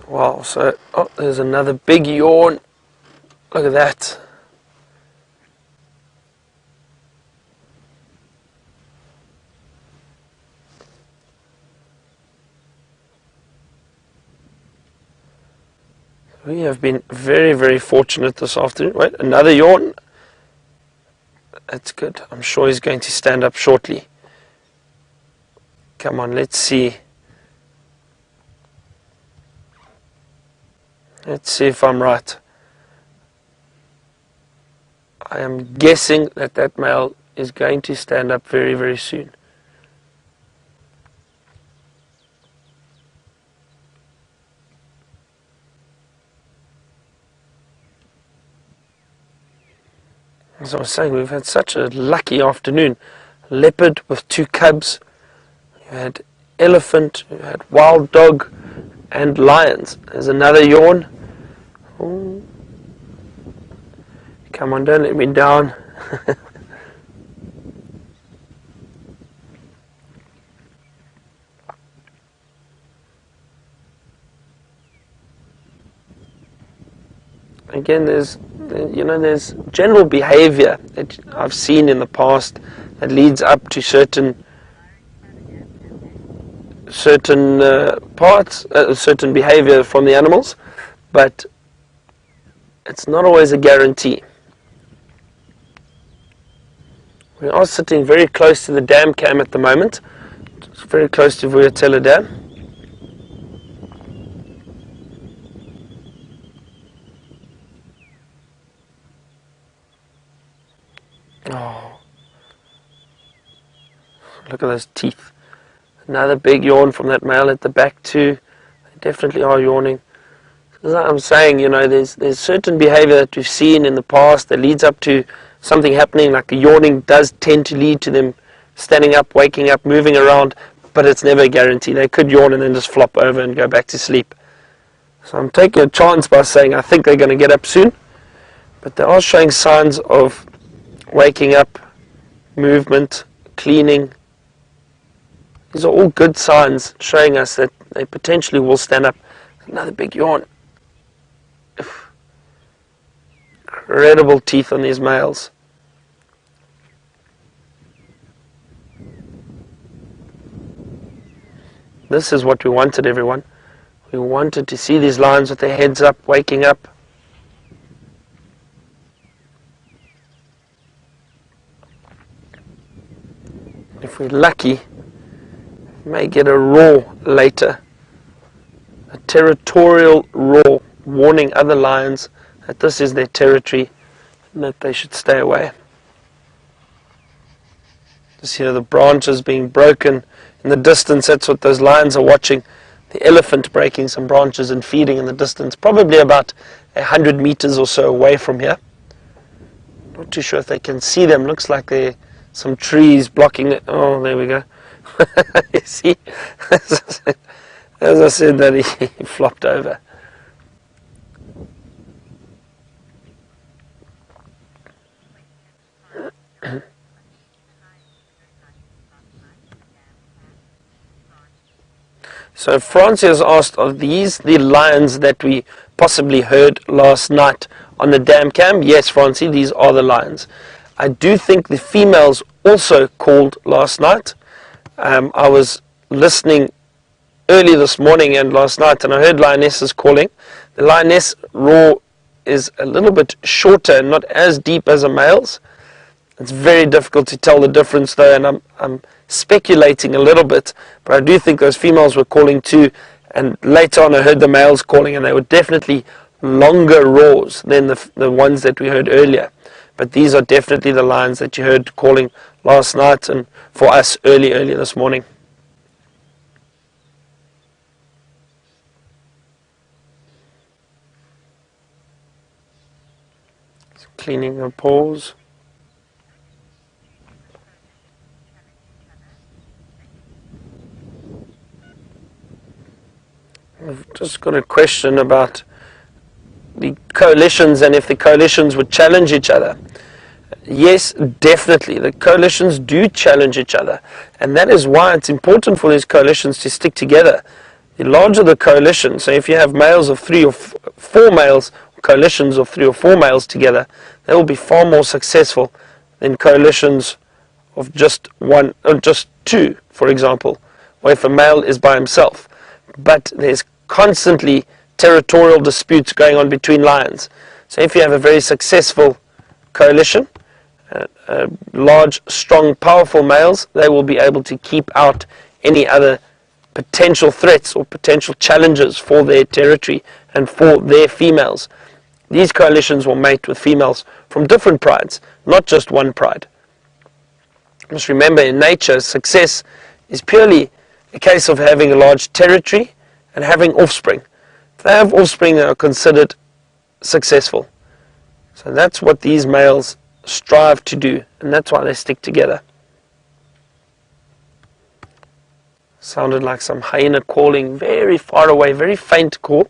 Wow, so, there's another big yawn. Look at that. We have been very, very fortunate this afternoon. Wait, another yawn. That's good. I'm sure he's going to stand up shortly. Come on, let's see. Let's see if I'm right. I am guessing that that male is going to stand up very, very soon. As I was saying, we've had such a lucky afternoon. Leopard with 2 cubs. We had elephant, we had wild dog, and lions. There's another yawn. Ooh. Come on, don't let me down. Again, there's general behavior that I've seen in the past that leads up to certain parts, certain behavior from the animals, but it's not always a guarantee. We are sitting very close to the dam cam at the moment. It's very close to Vuyatela Dam. Oh, look at those teeth. Another big yawn from that male at the back too. They definitely are yawning. As I'm saying, you know, there's certain behavior that we've seen in the past that leads up to something happening, like the yawning does tend to lead to them standing up, waking up, moving around, but it's never a guarantee. They could yawn and then just flop over and go back to sleep. So I'm taking a chance by saying I think they're going to get up soon, but they are showing signs of waking up, movement, cleaning. These are all good signs showing us that they potentially will stand up. Another big yawn. Incredible teeth on these males. This is what we wanted, everyone. We wanted to see these lions with their heads up, waking up. If we're lucky, we may get a roar later. A territorial roar warning other lions that this is their territory and that they should stay away. Just hear the branches being broken in the distance. That's what those lions are watching. The elephant breaking some branches and feeding in the distance, probably about 100 meters or so away from here. Not too sure if they can see them. Looks like there are some trees blocking it. Oh, there we go. You see? As I said, that he flopped over. So Francie has asked, are these the lions that we possibly heard last night on the dam cam? Yes, Francie, these are the lions. I do think the females also called last night. I was listening early this morning and last night, and I heard lionesses calling. The lioness roar is a little bit shorter and not as deep as a male's. It's very difficult to tell the difference though, and I'm speculating a little bit, but I do think those females were calling too, and later on I heard the males calling, and they were definitely longer roars than the ones that we heard earlier. But these are definitely the lions that you heard calling last night and for us early this morning. Cleaning the paws. I've just got a question about the coalitions and if the coalitions would challenge each other. Yes, definitely. The coalitions do challenge each other, and that is why it's important for these coalitions to stick together. The larger the coalition, so if you have males of 3 or 4 males, coalitions of 3 or 4 males together, they will be far more successful than coalitions of just 1 or just 2, for example, or if a male is by himself. But there's constantly territorial disputes going on between lions. So if you have a very successful coalition, large, strong, powerful males, they will be able to keep out any other potential threats or potential challenges for their territory and for their females. These coalitions will mate with females from different prides, not just one pride. Just remember, in nature, success is purely a case of having a large territory and having offspring. If they have offspring, they are considered successful. So that's what these males strive to do, and that's why they stick together. Sounded like some hyena calling very far away, very faint call.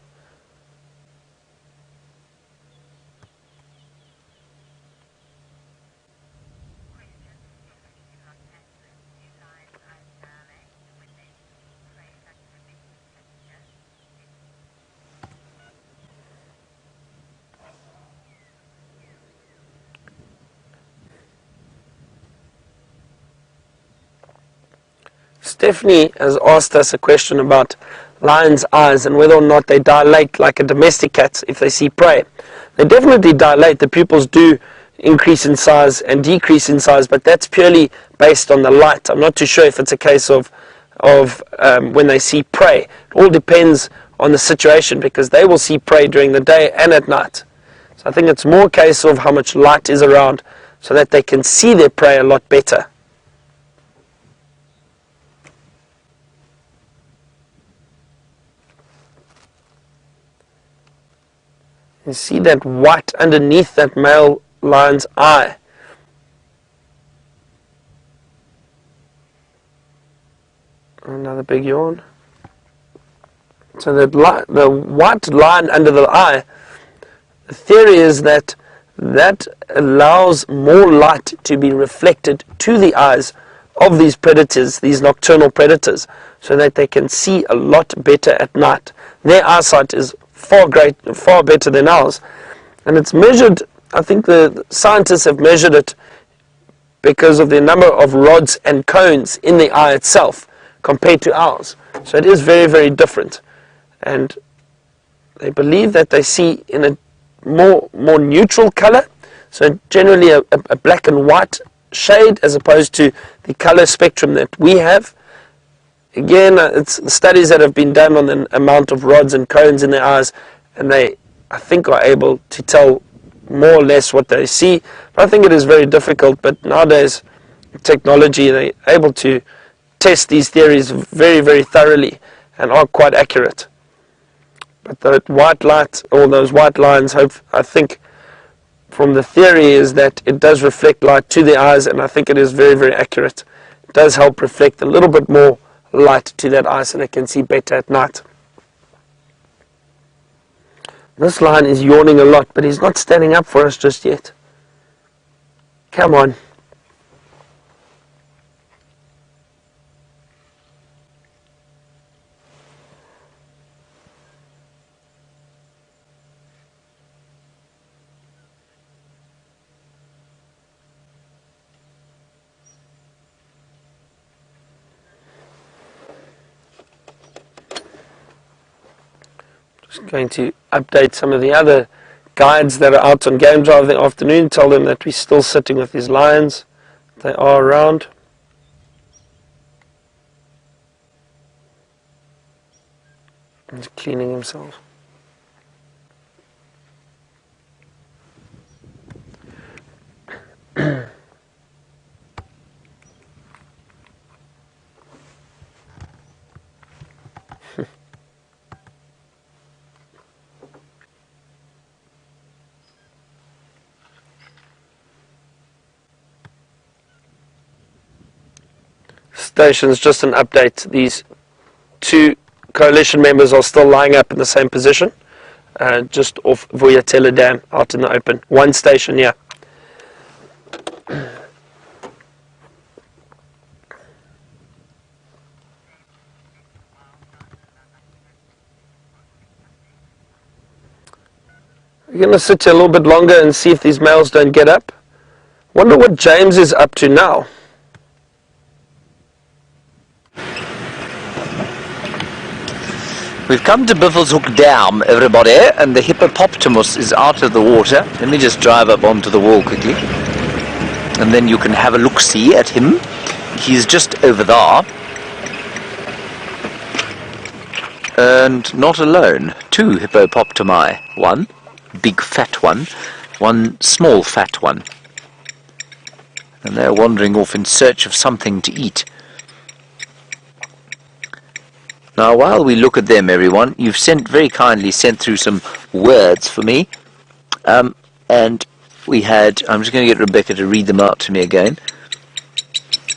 Stephanie has asked us a question about lions' eyes and whether or not they dilate like a domestic cat if they see prey. They definitely dilate. The pupils do increase in size and decrease in size, but that's purely based on the light. I'm not too sure if it's a case of when they see prey. It all depends on the situation, because they will see prey during the day and at night. So I think it's more a case of how much light is around so that they can see their prey a lot better. You see that white underneath that male lion's eye. Another big yawn. So the white line under the eye, the theory is that allows more light to be reflected to the eyes of these predators, these nocturnal predators, so that they can see a lot better at night. Their eyesight is far better than ours, and it's measured. I think the scientists have measured it because of the number of rods and cones in the eye itself compared to ours. So it is very, very different, and they believe that they see in a more neutral color, so generally a black and white shade as opposed to the color spectrum that we have. Again, it's studies that have been done on the amount of rods and cones in their eyes, and they, I think, are able to tell more or less what they see. But I think it is very difficult, but nowadays technology, they're able to test these theories very, very thoroughly and are quite accurate. But the white light, or those white lines, I think from the theory is that it does reflect light to the eyes, and I think it is very, very accurate. It does help reflect a little bit more light to that eye so they can see better at night. This lion is yawning a lot, but he's not standing up for us just yet. Come on. Just going to update some of the other guides that are out on game drive in the afternoon, tell them that we're still sitting with these lions. They are around. He's cleaning himself. Stations, just an update. These two coalition members are still lying up in the same position, just off Vuyatela Dam, out in the open. One station, yeah. We're going to sit here a little bit longer and see if these males don't get up. Wonder what James is up to now. We've come to Buffelshoek Dam, everybody, and the hippopotamus is out of the water. Let me just drive up onto the wall quickly, and then you can have a look-see at him. He's just over there, and not alone. Two hippopotami, one big fat one, one small fat one, and they're wandering off in search of something to eat. Now, while we look at them, everyone, you've very kindly sent through some words for me, and we had, I'm just going to get Rebecca to read them out to me again,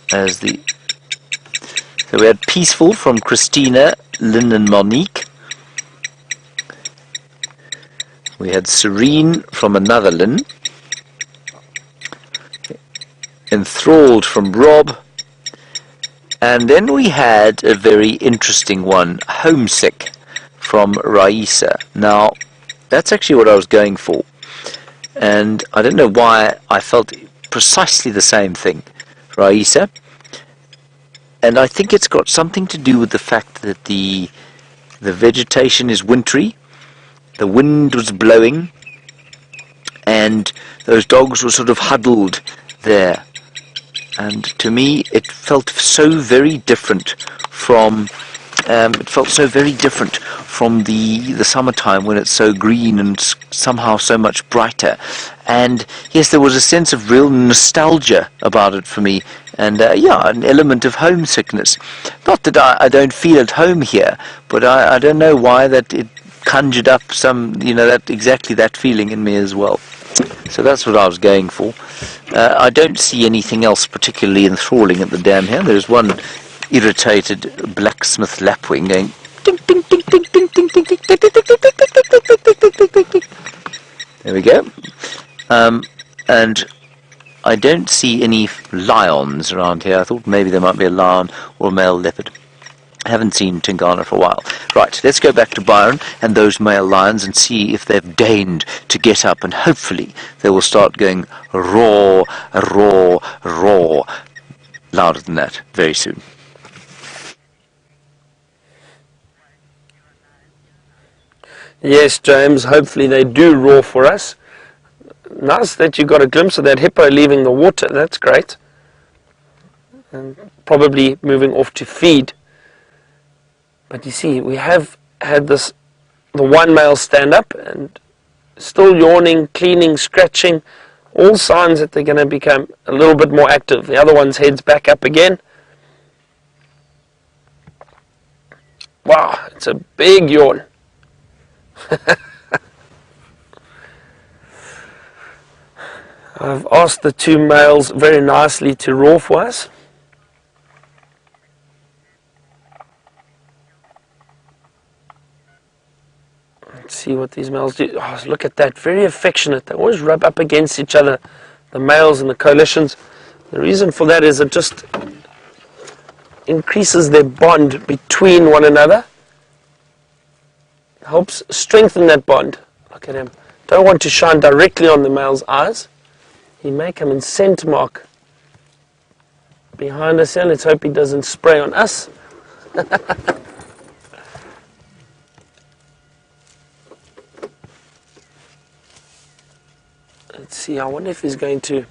so we had peaceful from Christina, Lynn and Monique. We had serene from another Lynn, enthralled from Rob, and then we had a very interesting one, homesick, from Raisa. Now, that's actually what I was going for, and I don't know why I felt precisely the same thing, Raisa, and I think it's got something to do with the fact that the vegetation is wintry, the wind was blowing, and those dogs were sort of huddled there. And to me, it felt so very different from the summertime, when it's so green and somehow so much brighter. And yes, there was a sense of real nostalgia about it for me, and yeah, an element of homesickness. Not that I don't feel at home here, but I don't know why that it conjured up some, exactly that feeling in me as well. So that's what I was going for. I don't see anything else particularly enthralling at the dam here. There's one irritated blacksmith lapwing going ding ding ding ding ding ding ding ding ding ding ding ding ding ding ding. There we go. And I don't see any lions around here. I thought maybe there might be a lion or a male leopard. I haven't seen Tingana for a while. Right, let's go back to Byron and those male lions and see if they've deigned to get up, and hopefully they will start going roar, roar, roar, louder than that very soon. Yes, James, hopefully they do roar for us. Nice that you got a glimpse of that hippo leaving the water. That's great. And probably moving off to feed. But you see, we have had the one male stand up and still yawning, cleaning, scratching, all signs that they're going to become a little bit more active. The other one's head's back up again. Wow, it's a big yawn. I've asked the two males very nicely to roar for us. Let's see what these males do. Oh, look at that, very affectionate. They always rub up against each other, the males and the coalitions. The reason for that is it just increases their bond between one another. Helps strengthen that bond. Look at him. Don't want to shine directly on the male's eyes. He may come and scent mark behind us here. Let's hope he doesn't spray on us. Let's see, I wonder if he's going to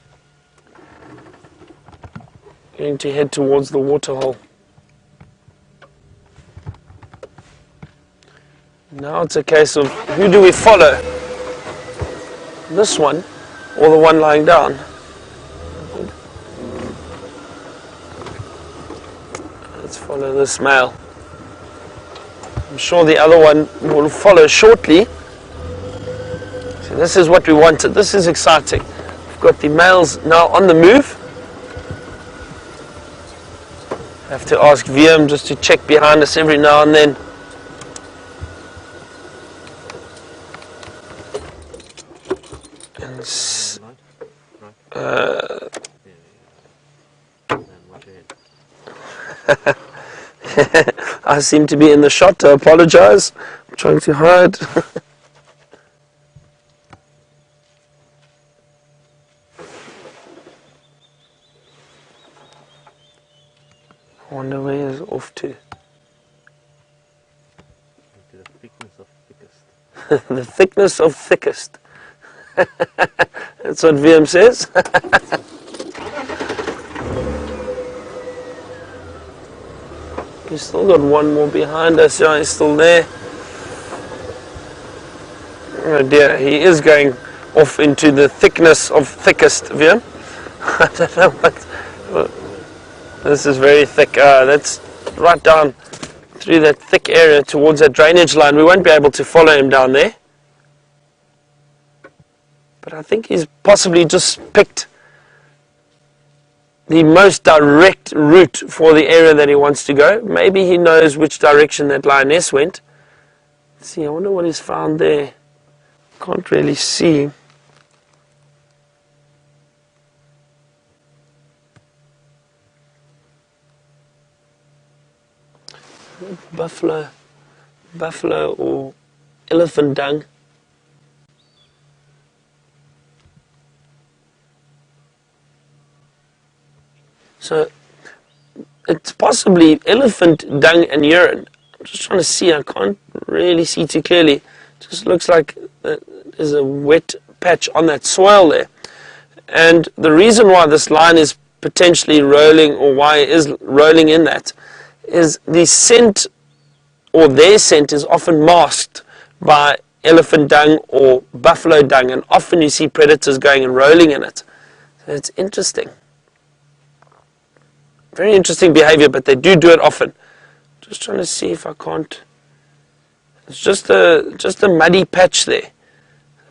head towards the waterhole. Now it's a case of who do we follow? This one or the one lying down? Let's follow this male. I'm sure the other one will follow shortly. So this is what we wanted. This is exciting. We've got the males now on the move. I have to ask VM just to check behind us every now and then. I seem to be in the shot. I apologize. I'm trying to hide. I wonder where he's off to. The thickness of thickest. The thickness of thickest. That's what VM says. We've still got one more behind us. Yeah, he's still there. Oh dear, he is going off into the thickness of thickest, VM. I don't know what. This is very thick. That's right down through that thick area towards that drainage line. We won't be able to follow him down there. But I think he's possibly just picked the most direct route for the area that he wants to go. Maybe he knows which direction that lioness went. Let's see, I wonder what he's found there. Can't really see. Buffalo or elephant dung. So it's possibly elephant dung and urine. I'm just trying to see. I can't really see too clearly. It just looks like there's a wet patch on that soil there. And the reason why this line is potentially rolling, or why it is rolling in that, is the scent, or their scent, is often masked by elephant dung or buffalo dung, and often you see predators going and rolling in it. So it's interesting. Very interesting behavior, but they do it often. Just trying to see if I can't. It's just a muddy patch there.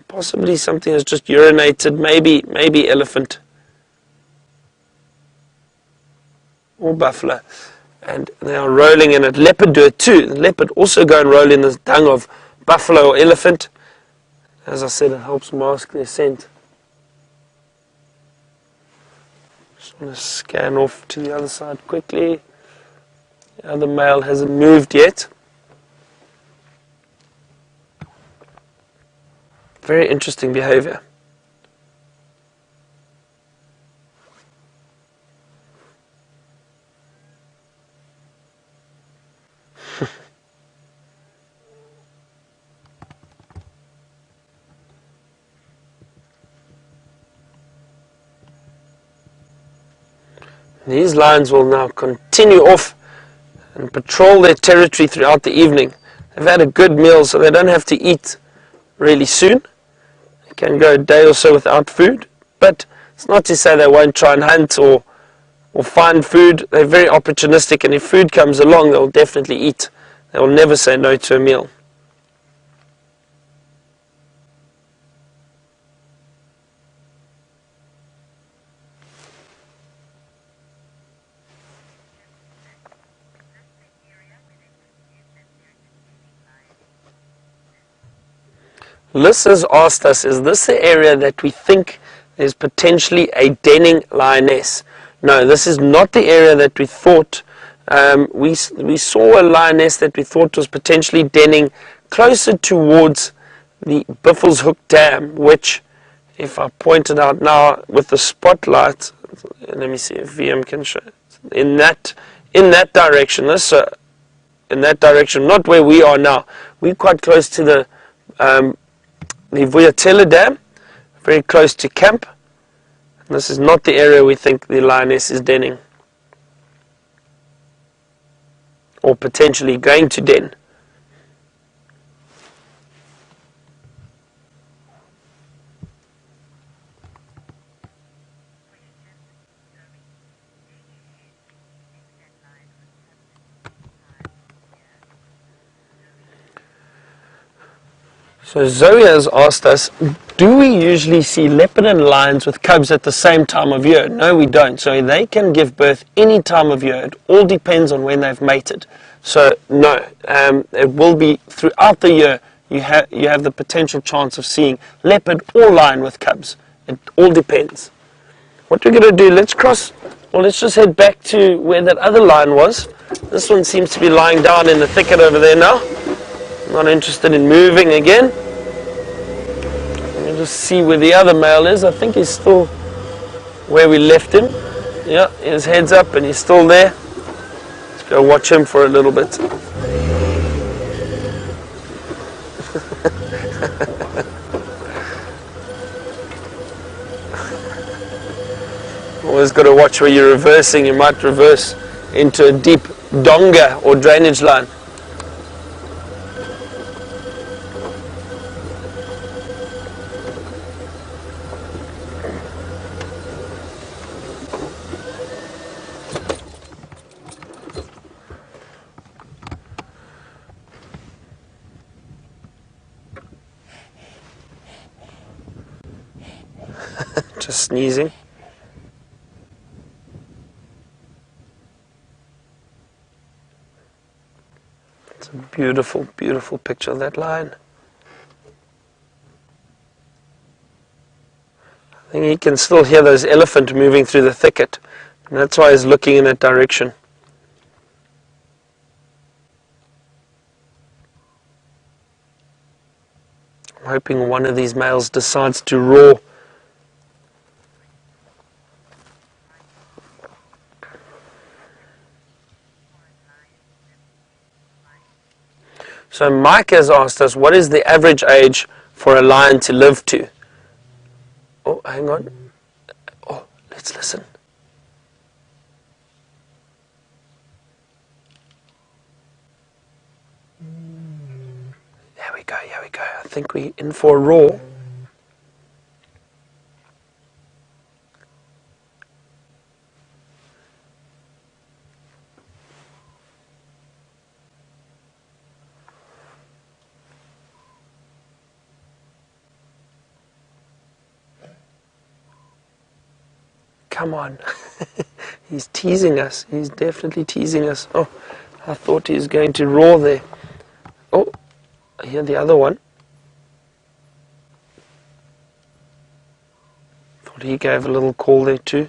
Possibly something has just urinated, maybe elephant or buffalo. And they are rolling in it. Leopard do it too. The leopard also go and roll in the dung of buffalo or elephant. As I said, it helps mask their scent. Just want to scan off to the other side quickly. The other male hasn't moved yet. Very interesting behavior. These lions will now continue off and patrol their territory throughout the evening. They've had a good meal, so they don't have to eat really soon. They can go a day or so without food, but it's not to say they won't try and hunt or find food. They're very opportunistic, and if food comes along, they'll definitely eat. They will never say no to a meal. Liz has asked us, is this the area that we think is potentially a denning lioness? No, this is not the area that we thought. We saw a lioness that we thought was potentially denning closer towards the Buffelshoek Dam, which, if I point it out now with the spotlight, let me see if VM can show it. In that direction, in that direction, not where we are now. We're quite close to the Vuyatela Dam, very close to camp. And this is not the area we think the lioness is denning, or potentially going to den. So Zoe has asked us, do we usually see leopard and lions with cubs at the same time of year? No, we don't. So they can give birth any time of year. It all depends on when they've mated. So no, it will be throughout the year. You have the potential chance of seeing leopard or lion with cubs. It all depends. What we're going to do, let's just head back to where that other lion was. This one seems to be lying down in the thicket over there now. Not interested in moving again. Let me just see where the other male is. I think he's still where we left him. Yeah, his head's up and he's still there. Let's go watch him for a little bit. Always got to watch where you're reversing. You might reverse into a deep donga or drainage line. Just sneezing. It's a beautiful, beautiful picture of that lion. I think he can still hear those elephants moving through the thicket, and that's why he's looking in that direction. I'm hoping one of these males decides to roar. So Mike has asked us, what is the average age for a lion to live to? Oh, hang on. Oh, let's listen. Here we go, here we go. I think we're in for a roar. Come on. He's teasing us. He's definitely teasing us. Oh, I thought he was going to roar there. Oh, I hear the other one. Thought he gave a little call there too.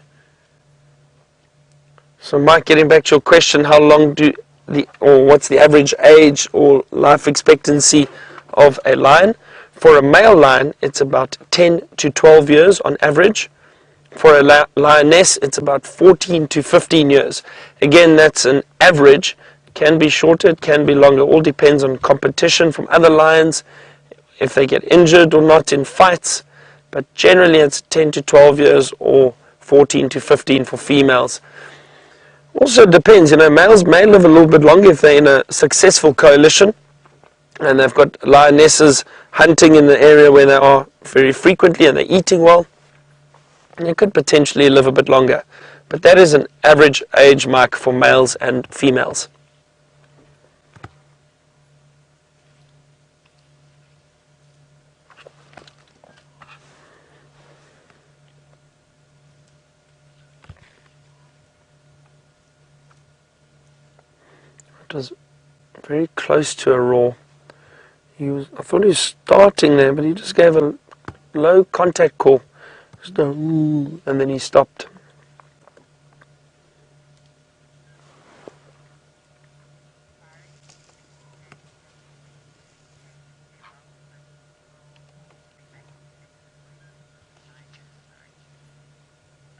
So Mike, getting back to your question, how long what's the average age or life expectancy of a lion? For a male lion, it's about 10 to 12 years on average. For a lioness, it's about 14 to 15 years. Again, that's an average. Can be shorter, it can be longer. All depends on competition from other lions, if they get injured or not in fights. But generally, it's 10 to 12 years or 14 to 15 for females. Also depends, males may live a little bit longer if they're in a successful coalition and they've got lionesses hunting in the area where they are very frequently and they're eating well. And you could potentially live a bit longer. But that is an average age mark for males and females. It was very close to a roar. I thought he was starting there, but he just gave a low contact call. Just a and then he stopped.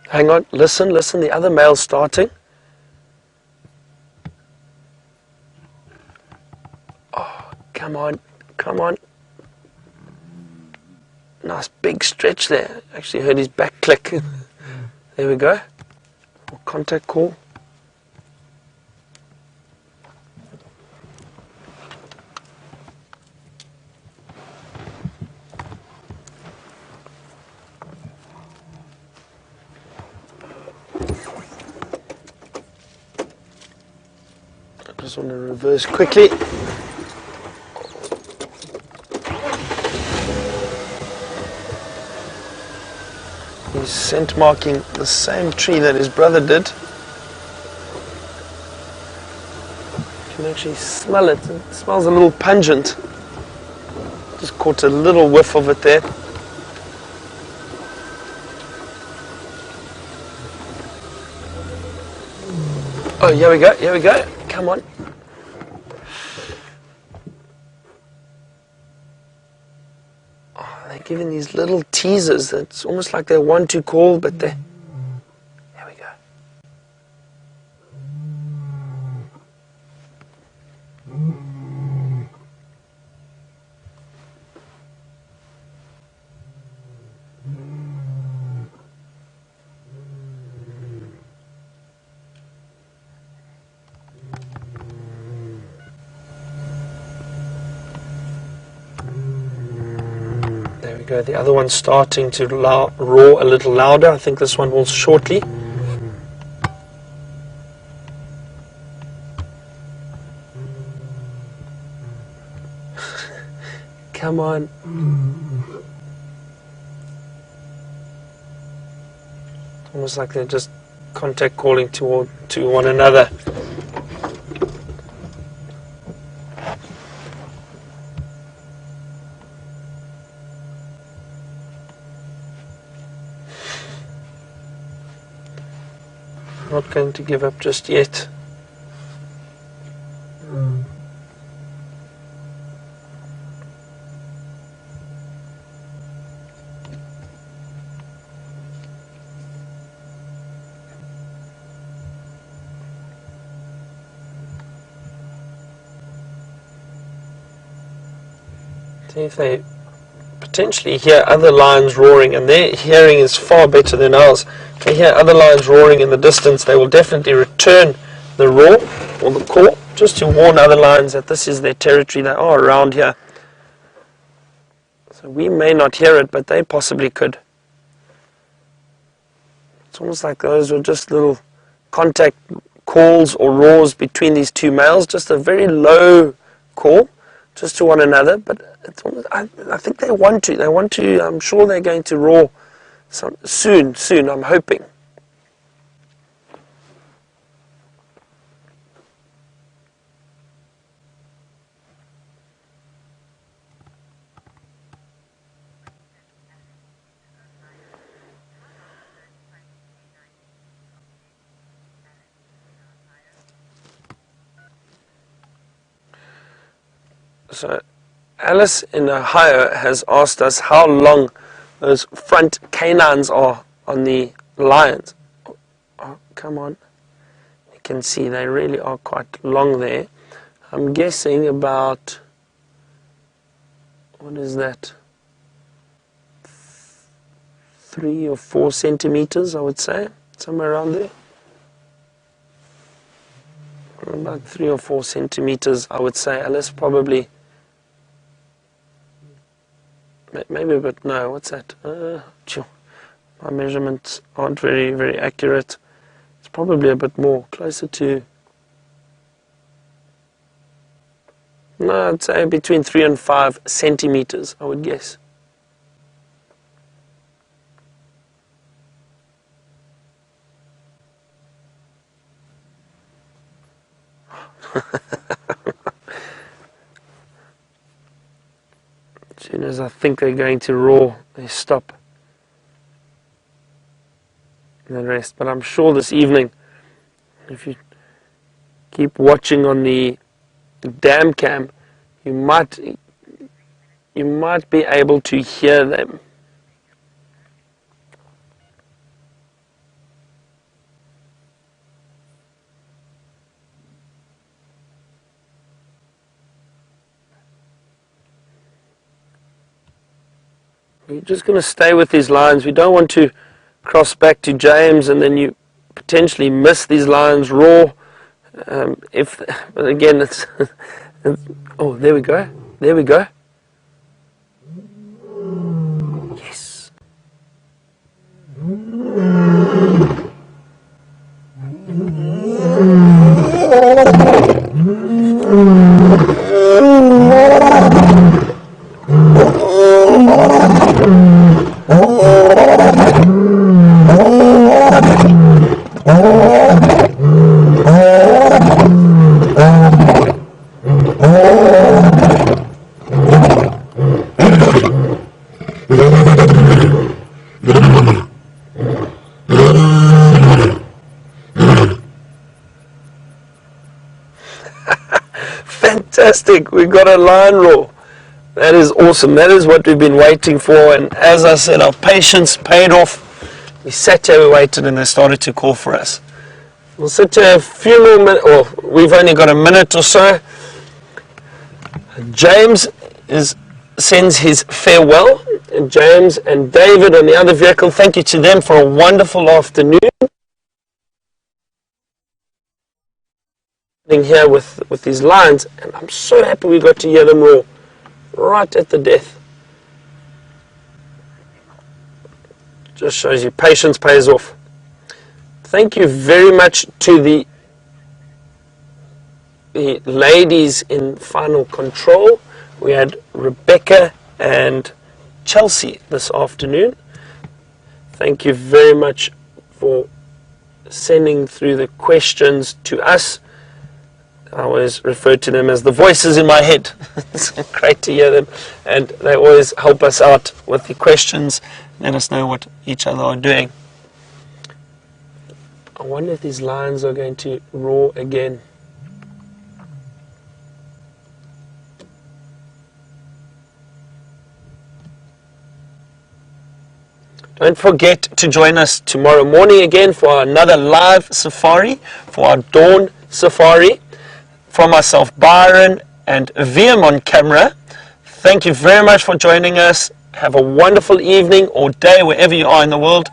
Hang on, listen, the other male's starting. Oh, come on. Nice big stretch there. Actually heard his back click. There we go. Contact call. I just want to reverse quickly. He's scent marking the same tree that his brother did. You can actually smell it. It smells a little pungent. Just caught a little whiff of it there. Oh, here we go. Come on. Oh, they're giving these little teasers. It's almost like they want to call, but they... Here we go. There we go. The other one's starting to roar a little louder. I think this one will shortly. Come on. Almost like they're just contact calling to one another. Not going to give up just yet. See if they potentially hear other lions roaring, and their hearing is far better than ours. If they hear other lions roaring in the distance, they will definitely return the roar or the call, just to warn other lions that this is their territory. They are around here. So we may not hear it, but they possibly could. It's almost like those were just little contact calls or roars between these two males, just a very low call, just to one another. But it's almost, I think they want to. I'm sure they're going to roar soon. I'm hoping. So Alice in Ohio has asked us how long those front canines are on the lions. Oh, come on. You can see they really are quite long there. I'm guessing about, what is that? 3 or 4 centimeters, I would say, somewhere around there. About 3 or 4 centimeters, I would say. Alice, probably. Maybe a bit, no, what's that? My measurements aren't very, very accurate. It's probably a bit more, closer to, no, I'd say between 3 and 5 centimeters, I would guess. As soon as I think they're going to roar, they stop. And then rest. But I'm sure this evening, if you keep watching on the dam cam, you might be able to hear them. We're just going to stay with these lines. We don't want to cross back to James and then you potentially miss these lions roar. But again, it's oh, there we go. There we go. Yes. Fantastic, we got a lion roar. That is awesome. That is what we've been waiting for, and as I said, our patience paid off. We sat here, we waited, and they started to call for us. We'll sit here a few more minutes, or we've only got a minute or so. James sends his farewell, and James and David on the other vehicle, thank you to them for a wonderful afternoon. Here with these lions, and I'm so happy we got to hear them roar right at the death. Just shows you patience pays off. Thank you very much to the ladies in final control. We had Rebecca and Chelsea this afternoon. Thank you very much for sending through the questions to us. I always refer to them as the voices in my head. It's great to hear them, and they always help us out with the questions, let us know what each other are doing. I wonder if these lions are going to roar again. Don't forget to join us tomorrow morning again for another live safari, for our dawn safari. From myself, Byron, and VM on camera, thank you very much for joining us. Have a wonderful evening or day wherever you are in the world.